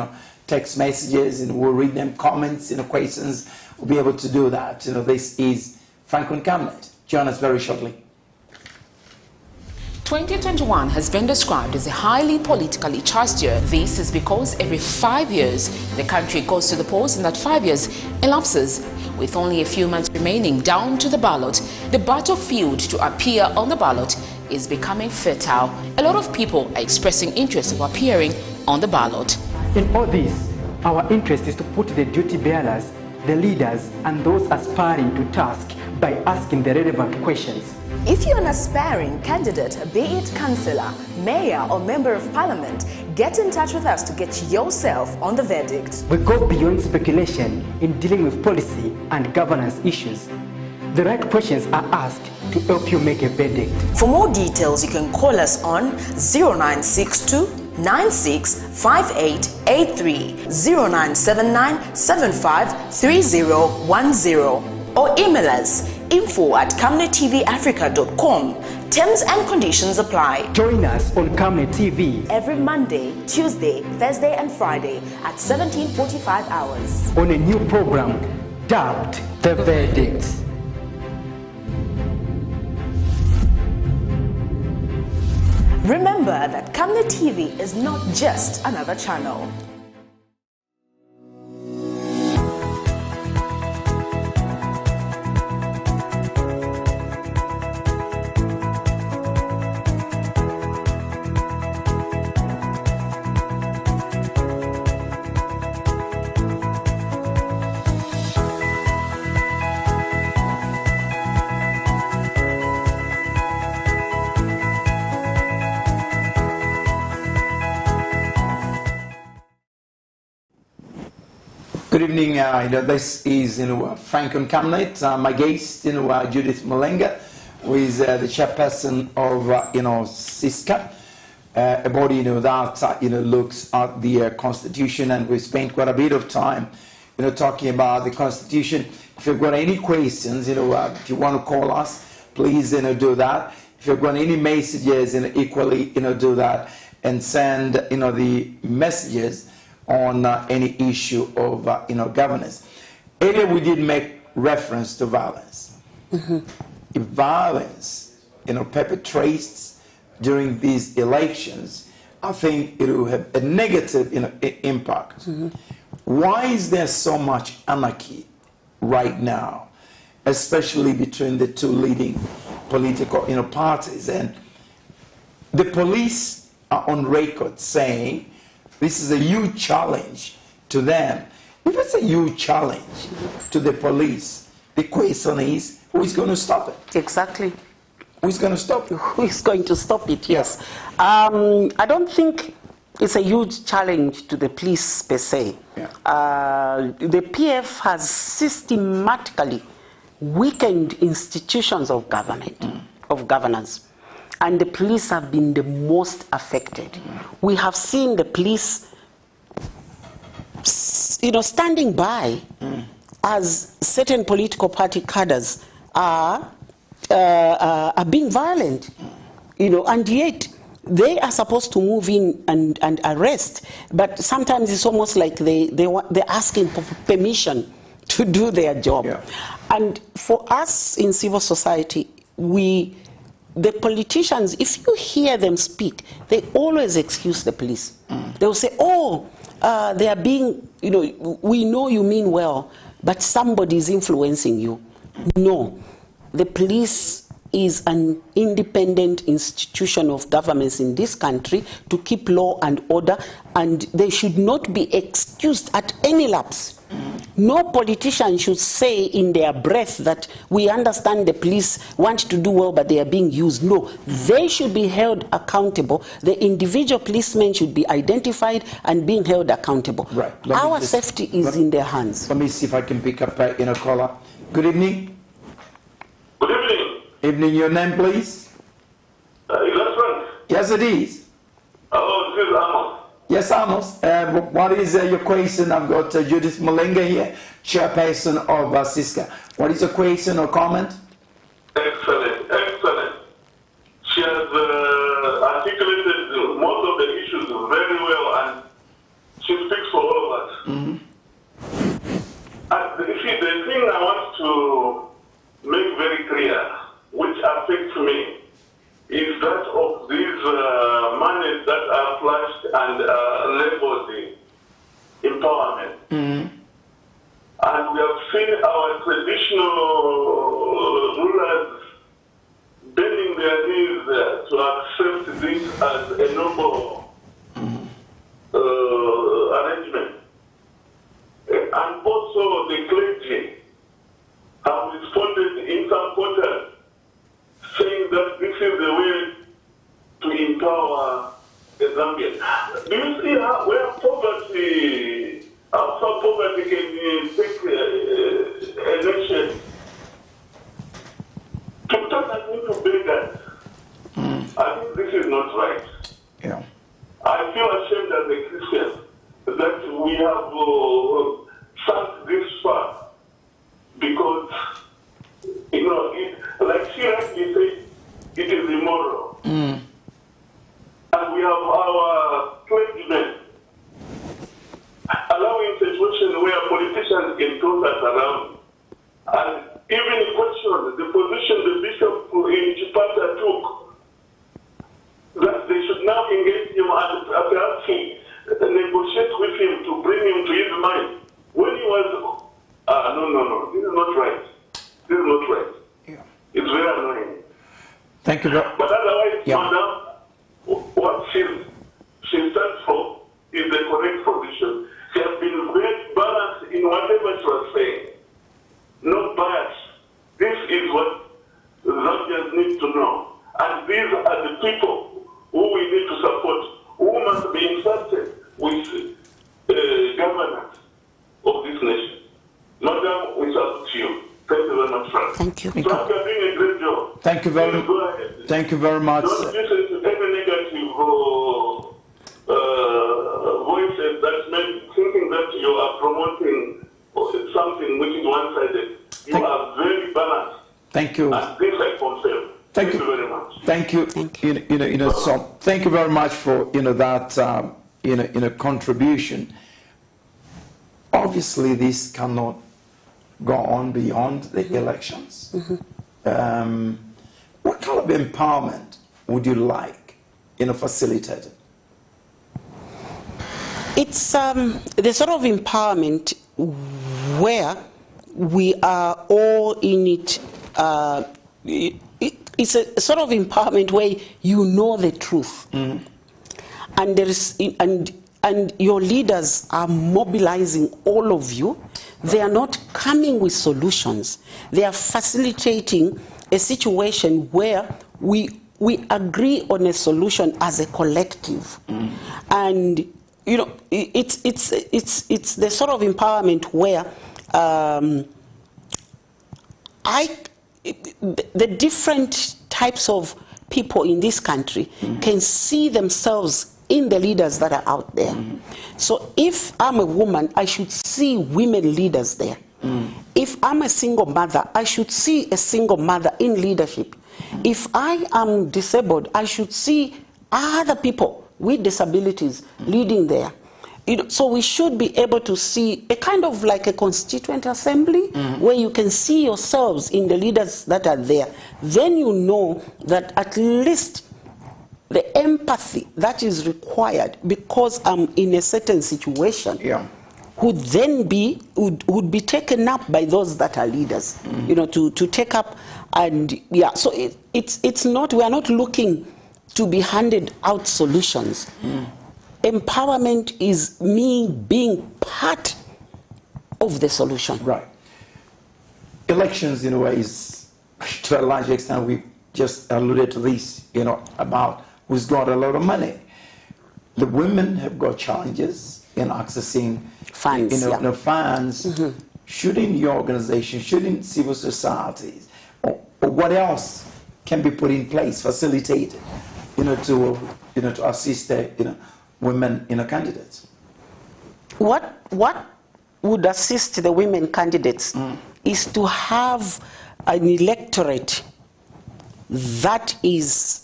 text messages, and we'll read them, comments, questions. We'll be able to do that. This is Frank on Camnet. Join us very shortly. 2021 has been described as a highly politically charged year. This is because every 5 years the country goes to the polls, and that 5 years elapses with only a few months remaining down to the ballot. The battlefield to appear on the ballot is becoming fertile. A lot of people are expressing interest of appearing on the ballot. In all this, our interest is to put the duty bearers, the leaders, and those aspiring to task by asking the relevant questions. If you're an aspiring candidate, be it councillor, mayor, or member of parliament, get in touch with us to get yourself on the verdict. We go beyond speculation in dealing with policy and governance issues. The right questions are asked to help you make a verdict. For more details, you can call us on 0962 965883, 0979 753010, or email us info@camnettvafrica.com. Terms and conditions apply. Join us on Camnet TV every Monday, Tuesday, Thursday, and Friday at 17:45 hours on a new program dubbed The Verdict. Remember that Camnet TV is not just another channel. Good evening. This is Frank on Camnet. My guest, Judith MULENGA, who is the chairperson of CISCA, a body that looks at the Constitution, and we spent quite a bit of time talking about the Constitution. If you've got any questions, if you want to call us, please do that. If you've got any messages, equally do that, and send the messages on any issue of governance. Earlier we did make reference to violence. If violence perpetrates during these elections, I think it will have a negative impact. Why is there so much anarchy right now, especially between the two leading political parties? And the police are on record saying this is a huge challenge to them. If it's a huge challenge to the police, the question is, who is going to stop it? Exactly. Who's going to stop it? Who is going to stop it? Yes. I don't think it's a huge challenge to the police per se. Yeah. The PF has systematically weakened institutions of government, of governance, and the police have been the most affected. We have seen the police, standing by as certain political party cadres are being violent, and yet they are supposed to move in and arrest, but sometimes it's almost like they're asking for permission to do their job. Yeah. And for us in civil society, the politicians, if you hear them speak, they always excuse the police. They'll say, oh, they are being, we know you mean well, but somebody is influencing you. No. The police is an independent institution of governments in this country to keep law and order, and they should not be excused at any lapse. No politician should say in their breath that we understand the police want to do well, but they are being used. No, they should be held accountable. The individual policemen should be identified and being held accountable. Right. Our safety is in their hands. Let me see if I can pick up a caller. Good evening. Good evening. Evening, your name, please? Is that Frank? Yes, it is. Hello, this is Amos. Yes, Amos. What is your question? I've got Judith MULENGA here, chairperson of CISCA. What is your question or comment? Excellent, excellent. She has articulated most of the issues very well, and she speaks for all of us. And you see, the thing I want to make very clear, which affects me, is that of these monies that are flashed and labeled empowerment. And we have seen our traditional rulers bending their knees to accept this as a noble arrangement. And also the clergy have responded in some quarters, saying that this is the way to empower the Zambians. Do you see where poverty, how poverty can take a nation to turn us into beggars? I think this is not right. Yeah. I feel ashamed as a Christian that we have sunk this far, because like she rightly said, it is immoral. And we have our clergymen allowing situations where politicians can toss us around. And even question the position the bishop in Chipata took, that they should now engage him and perhaps negotiate with him to bring him to his mind. When he was, no, this is not right. This is not right. Yeah. It's very annoying. Thank you. But otherwise, Yeah. Madam, what she stands for is the correct position. She has been very balanced in whatever she was saying. No bias. This is what Zambians need to know. And these are the people who we need to support, who must be entrusted with governance of this nation. Madam, we salute you. Thank you very much, Frank. Thank you. Frank, you're doing a great job. Thank you very Go ahead. Thank you very much. Don't listen to any negative voices that make thinking that you are promoting something which is one-sided. You are very balanced. Thank you. And this I confirm. Thank you very much. Thank you. So thank you very much for that contribution. Obviously, this cannot go on beyond the elections. What kind of empowerment would you like, facilitated? It's the sort of empowerment where we are all in it. It's a sort of empowerment where you know the truth, and there is and your leaders are mobilizing all of you. They are not coming with solutions. They are facilitating a situation where we agree on a solution as a collective, and you know it's the sort of empowerment where the different types of people in this country can see themselves in the leaders that are out there. So if I'm a woman, I should see women leaders there. If I'm a single mother, I should see a single mother in leadership. If I am disabled, I should see other people with disabilities leading there. You know, so we should be able to see a kind of like a constituent assembly where you can see yourselves in the leaders that are there. Then you know that at least the empathy that is required because I'm in a certain situation would then be would be taken up by those that are leaders. You know, to take up, and so it's not, we are not looking to be handed out solutions. Empowerment is me being part of the solution. Right. Elections, in a way, is to a large extent, we just alluded to this, you know, about who's got a lot of money. The women have got challenges in accessing funds. You know, funds. Shouldn't your organization, shouldn't civil societies, or what else can be put in place, facilitated, to assist the, women, candidates? What would assist the women candidates is to have an electorate that is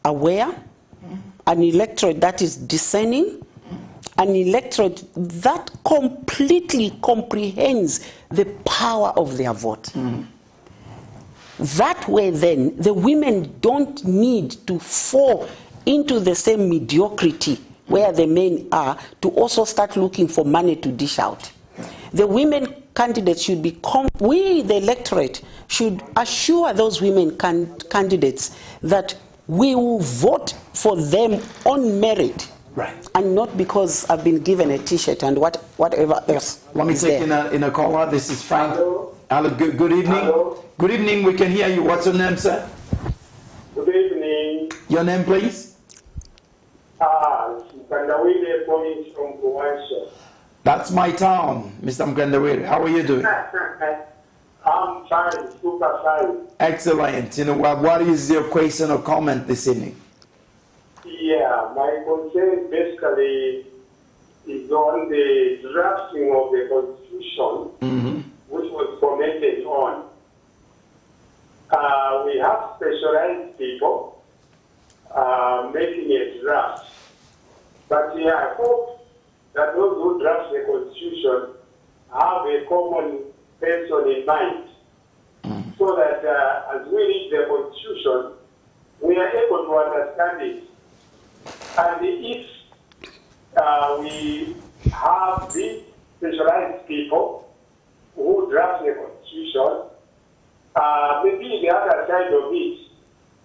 aware, an electorate that is discerning, an electorate that completely comprehends the power of their vote. That way then, the women don't need to fall into the same mediocrity where the men are to also start looking for money to dish out. The women candidates should be, we, the electorate, should assure those women candidates that we will vote for them on merit. Right. And not because I've been given a T-shirt and whatever else. Let me take in a caller. This is Frank. Hello. Good evening. Hello. Good evening. We can hear you. What's your name, sir? Good evening. Your name, please? Mkandawile calling from Kuwansha. That's my town, Mr. Mkandawile. How are you doing? I'm fine, super fine. Excellent. What is your question or comment this evening? Yeah, my concern basically is on the drafting of the Constitution, which was commented on. We have specialized people making a draft. But I hope that those who draft the Constitution have a common person in mind, so that as we read the Constitution, we are able to understand it. And if we have these specialized people who draft the Constitution, maybe the other side of it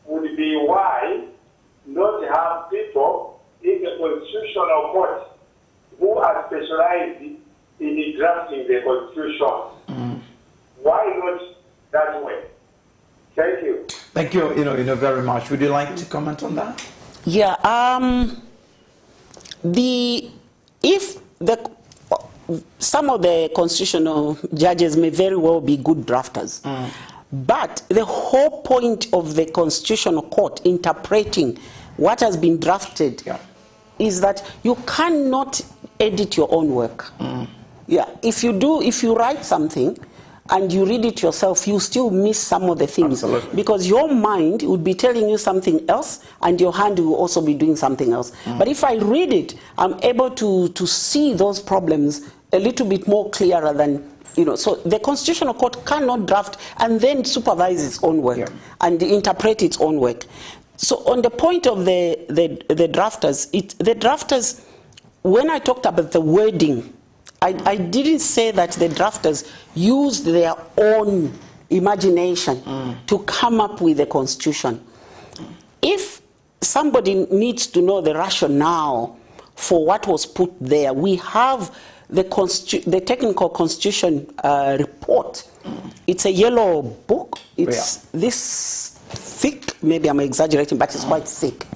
would be why not have people in the Constitutional Court who are specialized in drafting the Constitution. Why not that way? Thank you. Thank you, very much. Would you like to comment on that? Yeah. Some of the constitutional judges may very well be good drafters, but the whole point of the Constitutional Court interpreting what has been drafted is that you cannot edit your own work. If you write something and you read it yourself, you still miss some of the things. Absolutely. Because your mind would be telling you something else and your hand will also be doing something else. But if I read it, I'm able to see those problems a little bit more clearer than, so the Constitutional Court cannot draft and then supervise its own work and interpret its own work. So on the point of the drafters, the drafters when I talked about the wording, I didn't say that the drafters used their own imagination to come up with a constitution. If somebody needs to know the rationale for what was put there, we have the technical constitution report. It's a yellow book. It's this thick, maybe I'm exaggerating, but it's quite thick.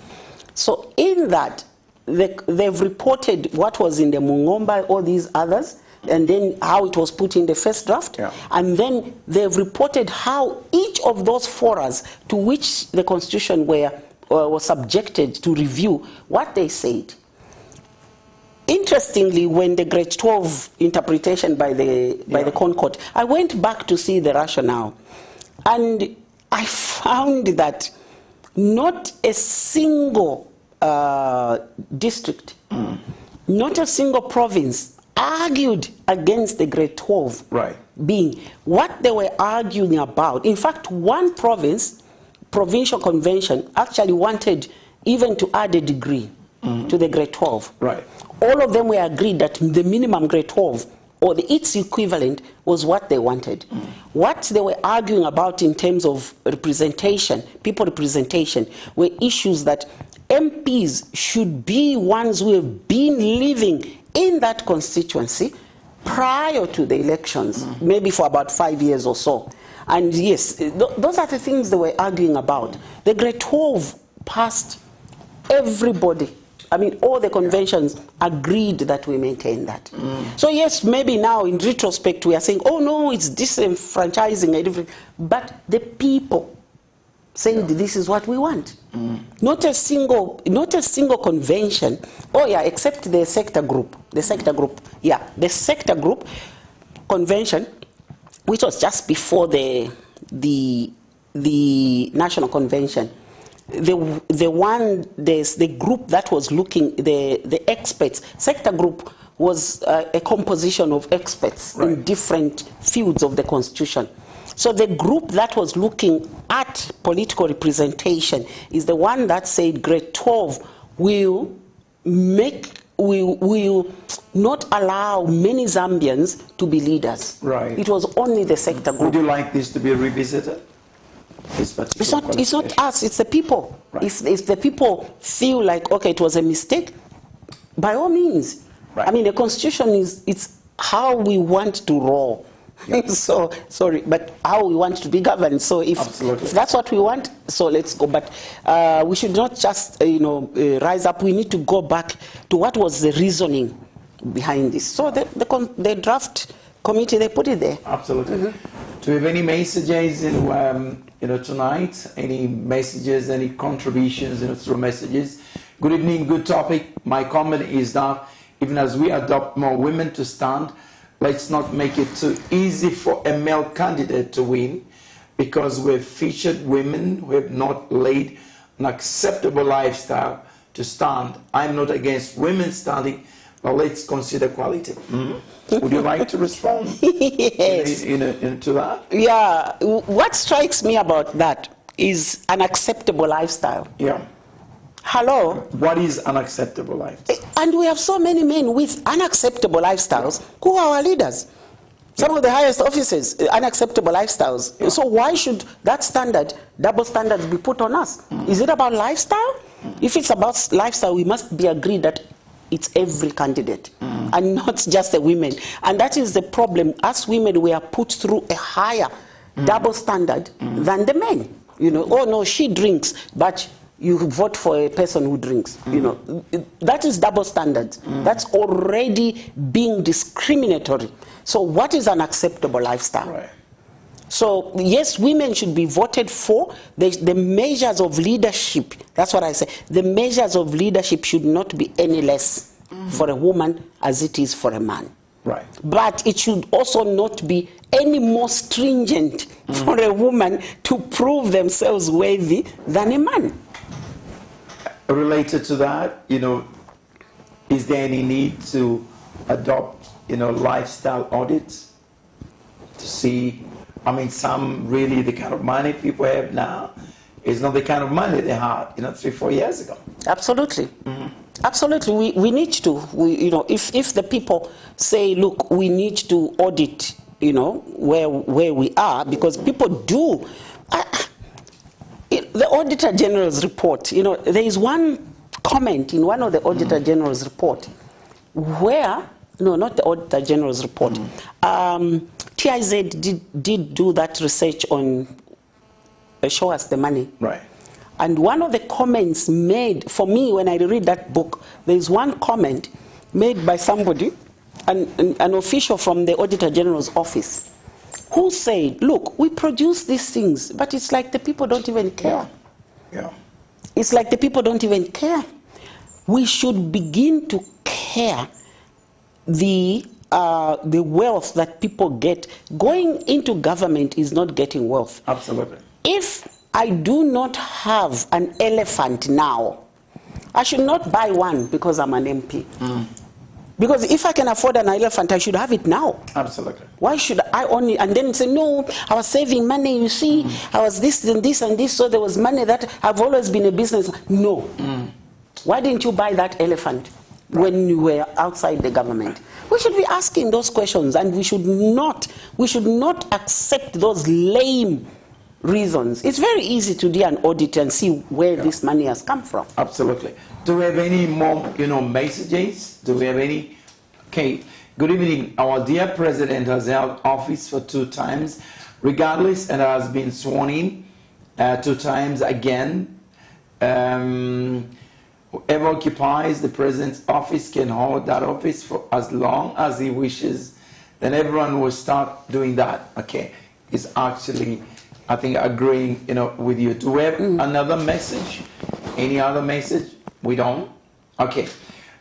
So in that, they've reported what was in the Mungomba, all these others, and then how it was put in the first draft. And then they've reported how each of those forums to which the constitution was subjected to review, what they said. Interestingly, when the grade 12 interpretation by the Concord, I went back to see the rationale, and I found that not a single district, not a single province argued against the grade 12 being what they were arguing about. In fact, one provincial convention actually wanted even to add a degree to the grade 12. All of them were agreed that the minimum grade 12 or its equivalent was what they wanted. What they were arguing about in terms of representation, people representation, were issues that MPs should be ones who have been living in that constituency prior to the elections, maybe for about 5 years or so. And yes, those are the things they were arguing about. The grade 12 passed. Everybody, I mean, all the conventions agreed that we maintain that. So yes, maybe now in retrospect we are saying, oh no, it's disenfranchising and everything. But the people said this is what we want. Not a single convention. Oh yeah, except the sector group. The sector group convention, which was just before the national convention. The group that was looking, the experts, sector group was a composition of experts in different fields of the constitution. So the group that was looking at political representation is the one that said grade 12 will not allow many Zambians to be leaders. It was only the sector group. Would you like this to be revisited? It's not us, it's the people. If the people feel like, okay, it was a mistake, by all means. I mean, the constitution it's how we want to roll. So, sorry, but how we want to be governed. So if that's what we want, so let's go. But we should not just, rise up. We need to go back to what was the reasoning behind this. So the draft committee, they put it there. Absolutely. Do we have any messages tonight? Any messages, any contributions through messages? Good evening, good topic. My comment is that even as we adopt more women to stand, let's not make it too easy for a male candidate to win, because we've featured women who have not led an acceptable lifestyle to stand. I'm not against women standing, but let's consider quality. Would you like to respond yes. to that? Yeah. What strikes me about that is an acceptable lifestyle. Hello? What is unacceptable lifestyle? And we have so many men with unacceptable lifestyles who are our leaders. Some of the highest offices, unacceptable lifestyles. So why should that standard, double standards, be put on us? Is it about lifestyle? If it's about lifestyle, we must be agreed that it's every candidate and not just the women. And that is the problem. As women, we are put through a higher double standard than the men. Oh no, she drinks, but you vote for a person who drinks. That is double standards. That's already being discriminatory. So what is an acceptable lifestyle? So yes, women should be voted for. The measures of leadership, that's what I say. The measures of leadership should not be any less for a woman as it is for a man. But it should also not be any more stringent for a woman to prove themselves worthy than a man. Related to that, is there any need to adopt, lifestyle audits to see? I mean, some really the kind of money people have now is not the kind of money they had, 3-4 years ago. Absolutely. Absolutely, we need to. You know, if the people say, look, we need to audit, you know, where we are, because people do. The Auditor General's report, you know, there is one comment in one of the Auditor General's report where, no, not the Auditor General's report, TIZ did do that research on Show Us the Money. Right. And one of the comments made, for me, when I read that book, there is one comment made by somebody, an official from the Auditor General's office, who said, look, we produce these things, but it's like the people don't even care. Yeah. It's like the people don't even care. We should begin to care the wealth that people get. Going into government is not getting wealth. Absolutely. If I do not have an elephant now, I should not buy one because I'm an MP. Because if I can afford an elephant, I should have it now. Absolutely. Why should I only, and then say, no, I was saving money, you see, I was this and this and this, so there was money that I've always been a business. No. Why didn't you buy that elephant when you were outside the government? We should be asking those questions, and we should not accept those lame reasons. It's very easy to do an audit and see where this money has come from. Absolutely. Do we have any more, you know, messages? Do we have any? Okay. Good evening. Our dear president has held office for 2 times, regardless, and has been sworn in 2 times again. Whoever occupies the president's office can hold that office for as long as he wishes. Then everyone will start doing that. Okay. It's actually, I think, agreeing, you know, with you. Do we have another message? Any other message? We don't? Okay.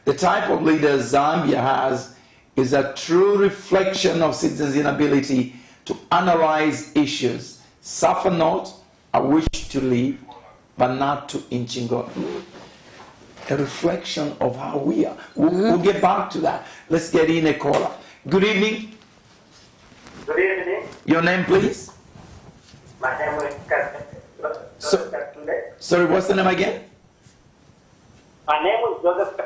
The type of leader Zambia has is a true reflection of citizens' inability to analyze issues. Suffer not, a wish to live, but not to inching God. A reflection of how we are. We'll get back to that. Let's get in a caller. Good evening. Good evening. Your name, please? My name is Sorry, what's the name again? My name is Joseph.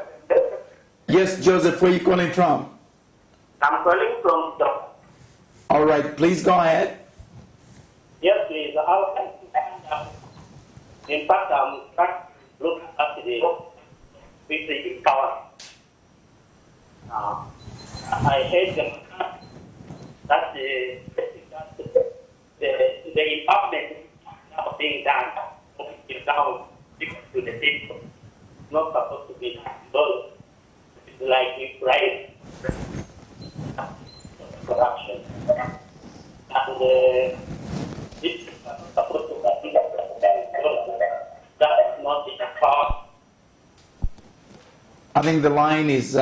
Yes, Joseph, where are you calling from? I'm calling from the... All right, please go ahead. Yes, please. In fact, I'm trying to look at the power. I heard that the empowerment now being done is now to the people. It's not supposed to be done. It's like you right corruption. And this is supposed to be that is not the power. I think the line is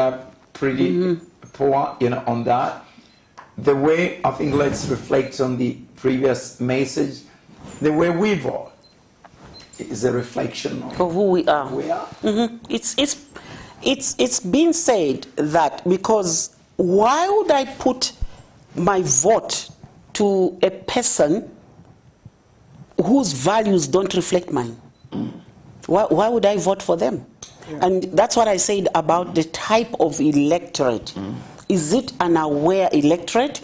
pretty poor, you know, on that. The way, I think, let's reflect on the previous message. The way we vote is a reflection of who we are. Who we are. It's been said that, because why would I put my vote to a person whose values don't reflect mine? Why would I vote for them? Yeah. And that's what I said about the type of electorate. Is it an aware electorate,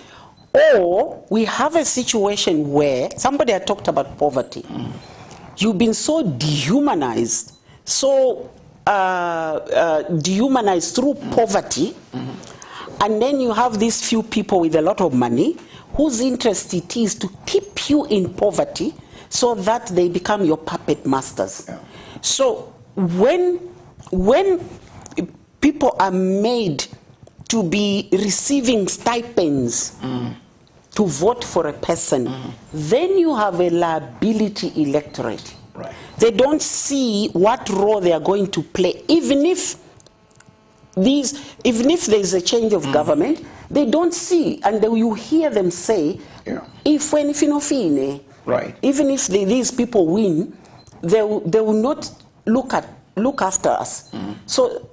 or we have a situation where somebody had talked about poverty? You've been so dehumanized, so dehumanized through poverty, and then you have these few people with a lot of money whose interest it is to keep you in poverty so that they become your puppet masters. Yeah. So when people are made to be receiving stipends to vote for a person, then you have a liability electorate. Right. They don't see what role they are going to play. Even if there is a change of government, they don't see, and you hear them say, if right. Even if these people win, they will not look after us. So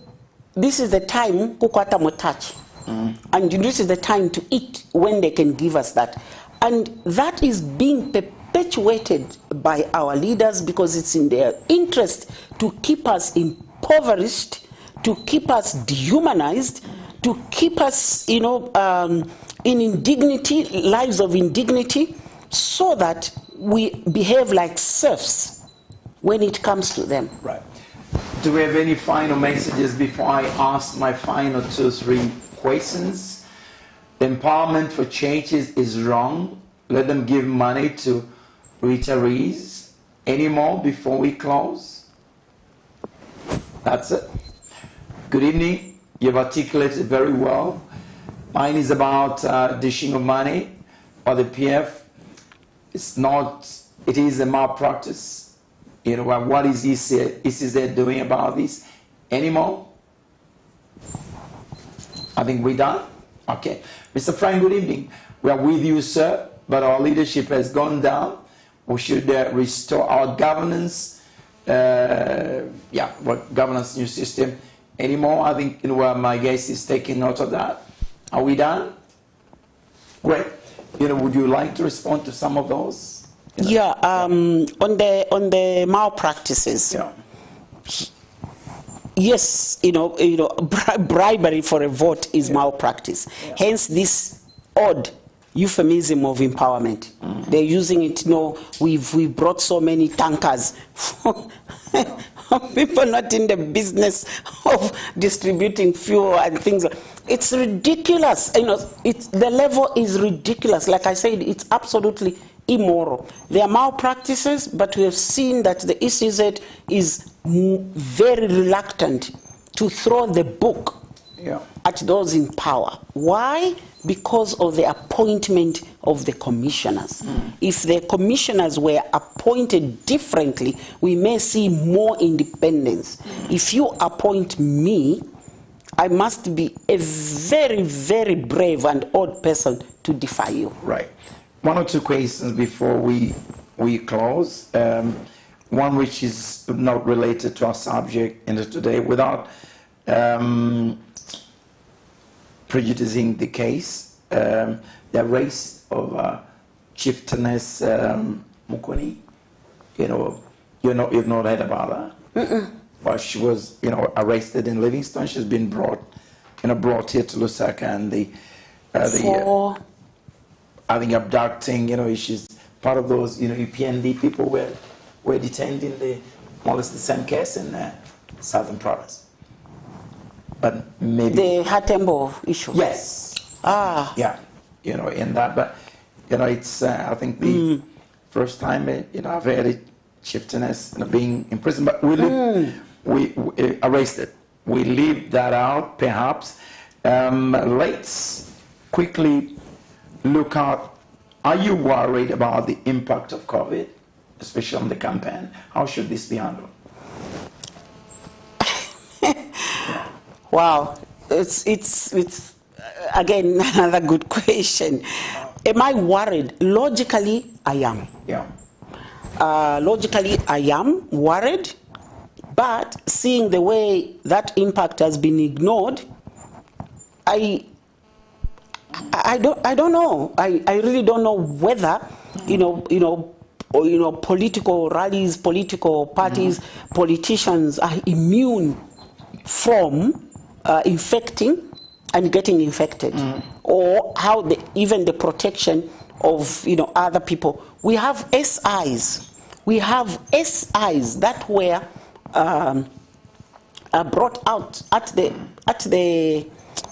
this is the time kukwata motachi, and this is the time to eat when they can give us that, and that is being perpetuated by our leaders because it's in their interest to keep us impoverished, to keep us dehumanized, to keep us, in indignity, lives of indignity, so that we behave like serfs when it comes to them. Right. Do we have any final messages before I ask my final 2-3 questions? Empowerment for changes is wrong. Let them give money to retirees. Any more before we close? That's it. Good evening. You've articulated very well. Mine is about dishing of money or the PF. It's not, it is a malpractice. What is ICZ doing about this? Any more? I think we're done. Okay. Mr. Frank, good evening. We are with you, sir, but our leadership has gone down. We should restore our governance. Governance new system. Any more? I think my guest is taking note of that. Are we done? Great. Would you like to respond to some of those? Yeah, on the malpractices. Yeah. Yes, bribery for a vote is malpractice. Yeah. Hence this odd euphemism of empowerment. They're using it. We've brought so many tankers. People not in the business of distributing fuel and things. It's ridiculous. The level is ridiculous. Like I said, it's absolutely immoral. There are malpractices, but we have seen that the ECZ is very reluctant to throw the book at those in power. Why? Because of the appointment of the commissioners. If the commissioners were appointed differently, we may see more independence. If you appoint me, I must be a very, very brave and odd person to defy you. Right. 1 or 2 questions before we close. One which is not related to our subject today, without prejudicing the case. The race of chieftainess Mukoni. You've not heard about her. Well, she was arrested in Livingstone. She's been brought here to Lusaka, and I think abducting, she's part of those, UPND people were detained in the almost the same case in Southern Province. But maybe the Hatembo issue. Yes. Yeah. In that, but it's I think the first time I've heard a chieftainess being in prison. But we arrested. We leave that out, perhaps. Let's quickly look at, are you worried about the impact of COVID, especially on the campaign? How should this be handled? Wow, it's again another good question. Am I worried? Logically, I am. Yeah. Logically, I am worried, but seeing the way that impact has been ignored, I don't know. I really don't know whether political rallies, political parties, politicians are immune from infecting and getting infected, or how even the protection of other people. We have SIs. We have SIs that were brought out at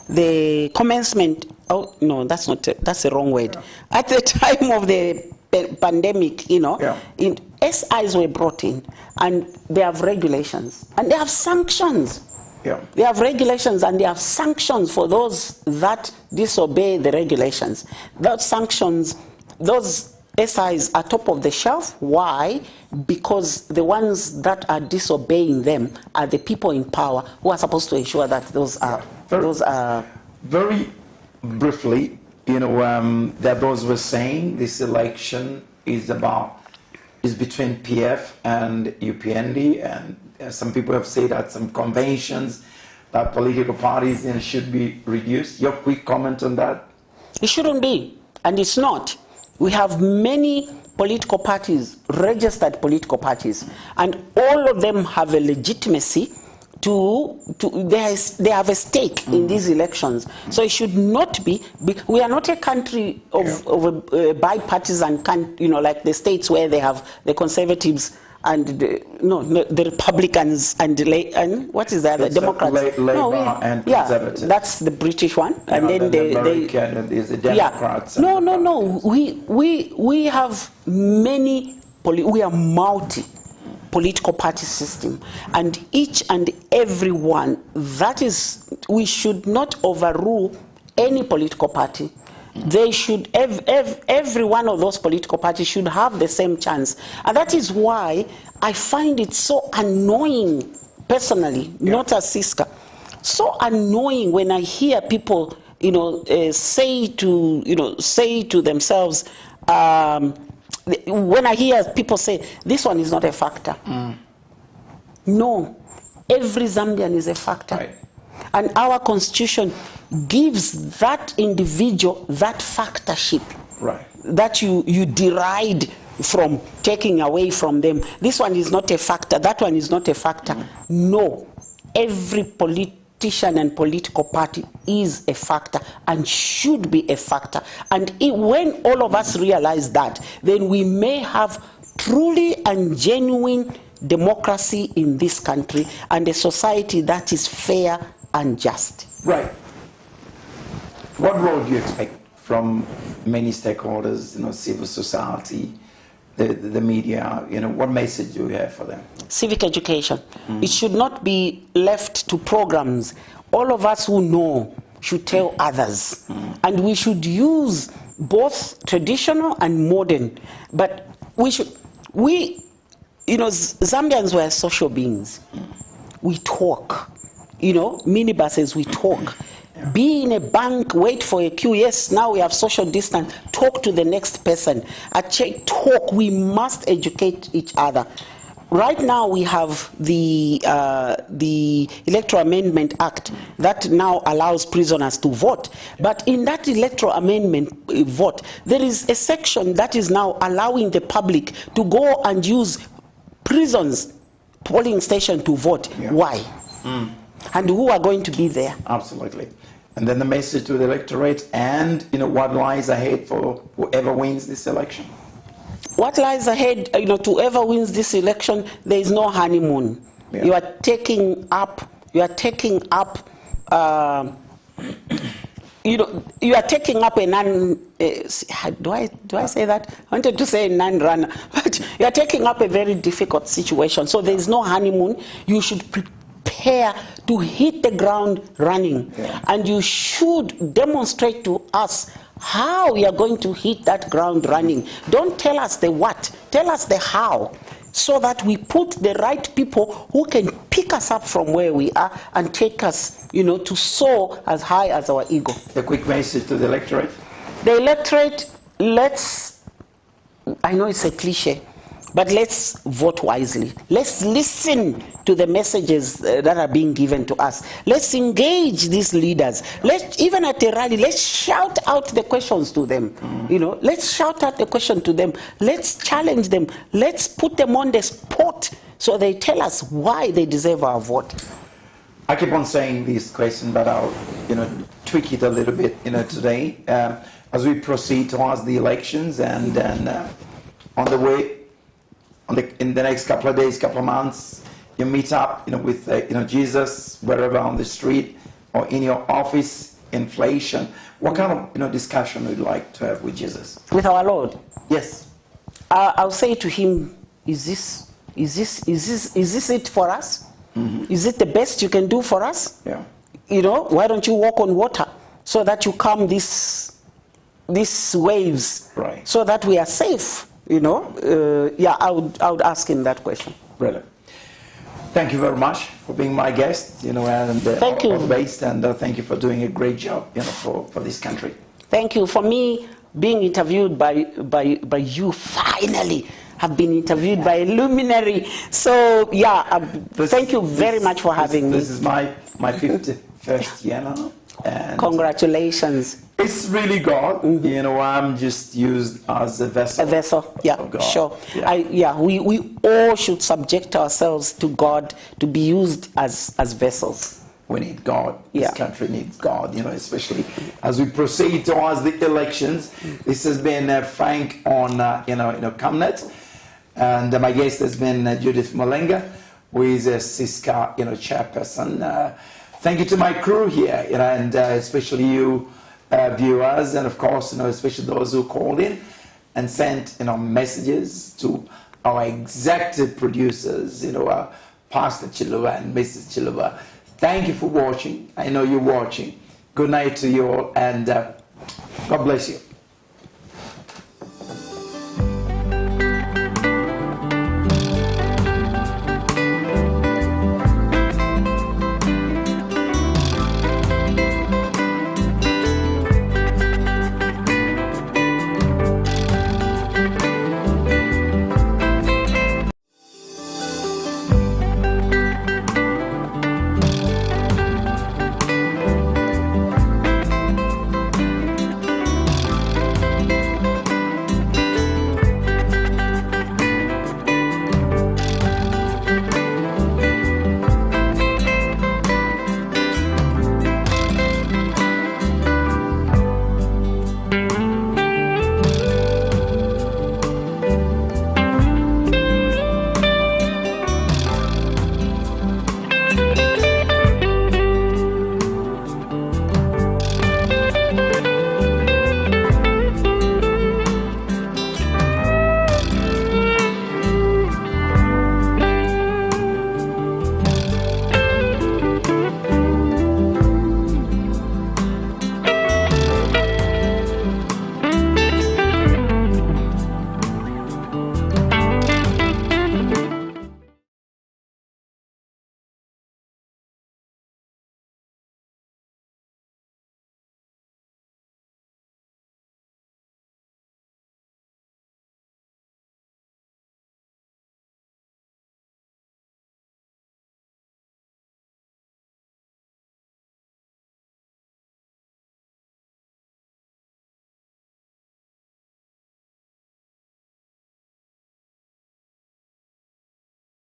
the commencement. Oh no, that's the wrong word. At the time of the pandemic, SIs were brought in, and they have regulations and they have sanctions. Yeah. They have regulations and they have sanctions for those that disobey the regulations. Those sanctions, those SIs are top of the shelf. Why? Because the ones that are disobeying them are the people in power who are supposed to ensure that those are very briefly. That those were saying this election is between PF and UPND, and some people have said at some conventions that political parties should be reduced. Your quick comment on that? It shouldn't be, and it's not. We have many political parties, registered political parties, and all of them have a legitimacy they have a stake in these elections. So it should not be, we are not a country of a bipartisan, like the states where they have the conservatives and the Republicans and what is that? The Democrats. Labour and Conservatives. That's the British one. And then American is the Democrats. No. We have many. We are multi political party system, and each and every one, that is, we should not overrule any political party. They should, every one of those political parties should have the same chance. And that is why I find it so annoying, personally, not as CISCA, so annoying when I hear people, say to themselves, when I hear people say, this one is not a factor. No, every Zambian is a factor. Right. And our constitution gives that individual that factorship that you deride from taking away from them. This one is not a factor, that one is not a factor. No, every politician and political party is a factor and should be a factor. And when all of us realize that, then we may have truly and genuine democracy in this country and a society that is fair and just. Right. What role do you expect from many stakeholders, civil society, the media? What message do you have for them? Civic education. It should not be left to programs. All of us who know should tell others. And we should use both traditional and modern. But Zambians were social beings. We talk. Minibuses, we talk. Be in a bank, wait for a queue. Yes, now we have social distance. Talk to the next person. Talk. We must educate each other. Right now we have the Electoral Amendment Act that now allows prisoners to vote. But in that Electoral Amendment vote, there is a section that is now allowing the public to go and use prisons, polling station to vote. Why? And who are going to be there? Absolutely. And then the message to the electorate and what lies ahead for whoever wins this election. What lies ahead, to whoever wins this election, there is no honeymoon. You are taking up, you are taking up a non, do I say that? I wanted to say non-runner, but you are taking up a very difficult situation. So there is no honeymoon. You should prepare to hit the ground running. And you should demonstrate to us how you are going to hit that ground running. Don't tell us the what, tell us the how, so that we put the right people who can pick us up from where we are and take us, to soar as high as our ego. A quick message to the electorate. The electorate, I know it's a cliche, but let's vote wisely. Let's listen to the messages that are being given to us. Let's engage these leaders. Even at a rally, let's shout out the questions to them. Let's shout out the question to them. Let's challenge them. Let's put them on the spot so they tell us why they deserve our vote. I keep on saying this question, but I'll tweak it a little bit today as we proceed towards the elections and on the way. In the next couple of days, couple of months, you meet up, with Jesus wherever on the street or in your office. Inflation. What kind of discussion would you like to have with Jesus? With our Lord. Yes. I'll say to him, is this it for us? Is it the best you can do for us? Yeah. Why don't you walk on water so that you calm these waves, right? So that we are safe. I would ask him that question. Brilliant. Thank you very much for being my guest, and thank you. Based, and thank you for doing a great job, for this country. Thank you. For me, being interviewed by you finally. Have been interviewed by a luminary. So yeah, thank you very much for having me. This is my 51st year now. And congratulations. It's really God. You know, I'm just used as a vessel. A vessel, yeah, sure. Yeah. We all should subject ourselves to God to be used as vessels. We need God. This country needs God, you know, especially as we proceed towards the elections. This has been Frank on, Camnet. And my guest has been Judith Mulenga, who is a CISCA, chairperson. Thank you to my crew here, and especially you viewers, and of course, especially those who called in and sent, messages to our executive producers, Pastor Chiluba and Mrs. Chiluba. Thank you for watching. I know you're watching. Good night to you all, and God bless you.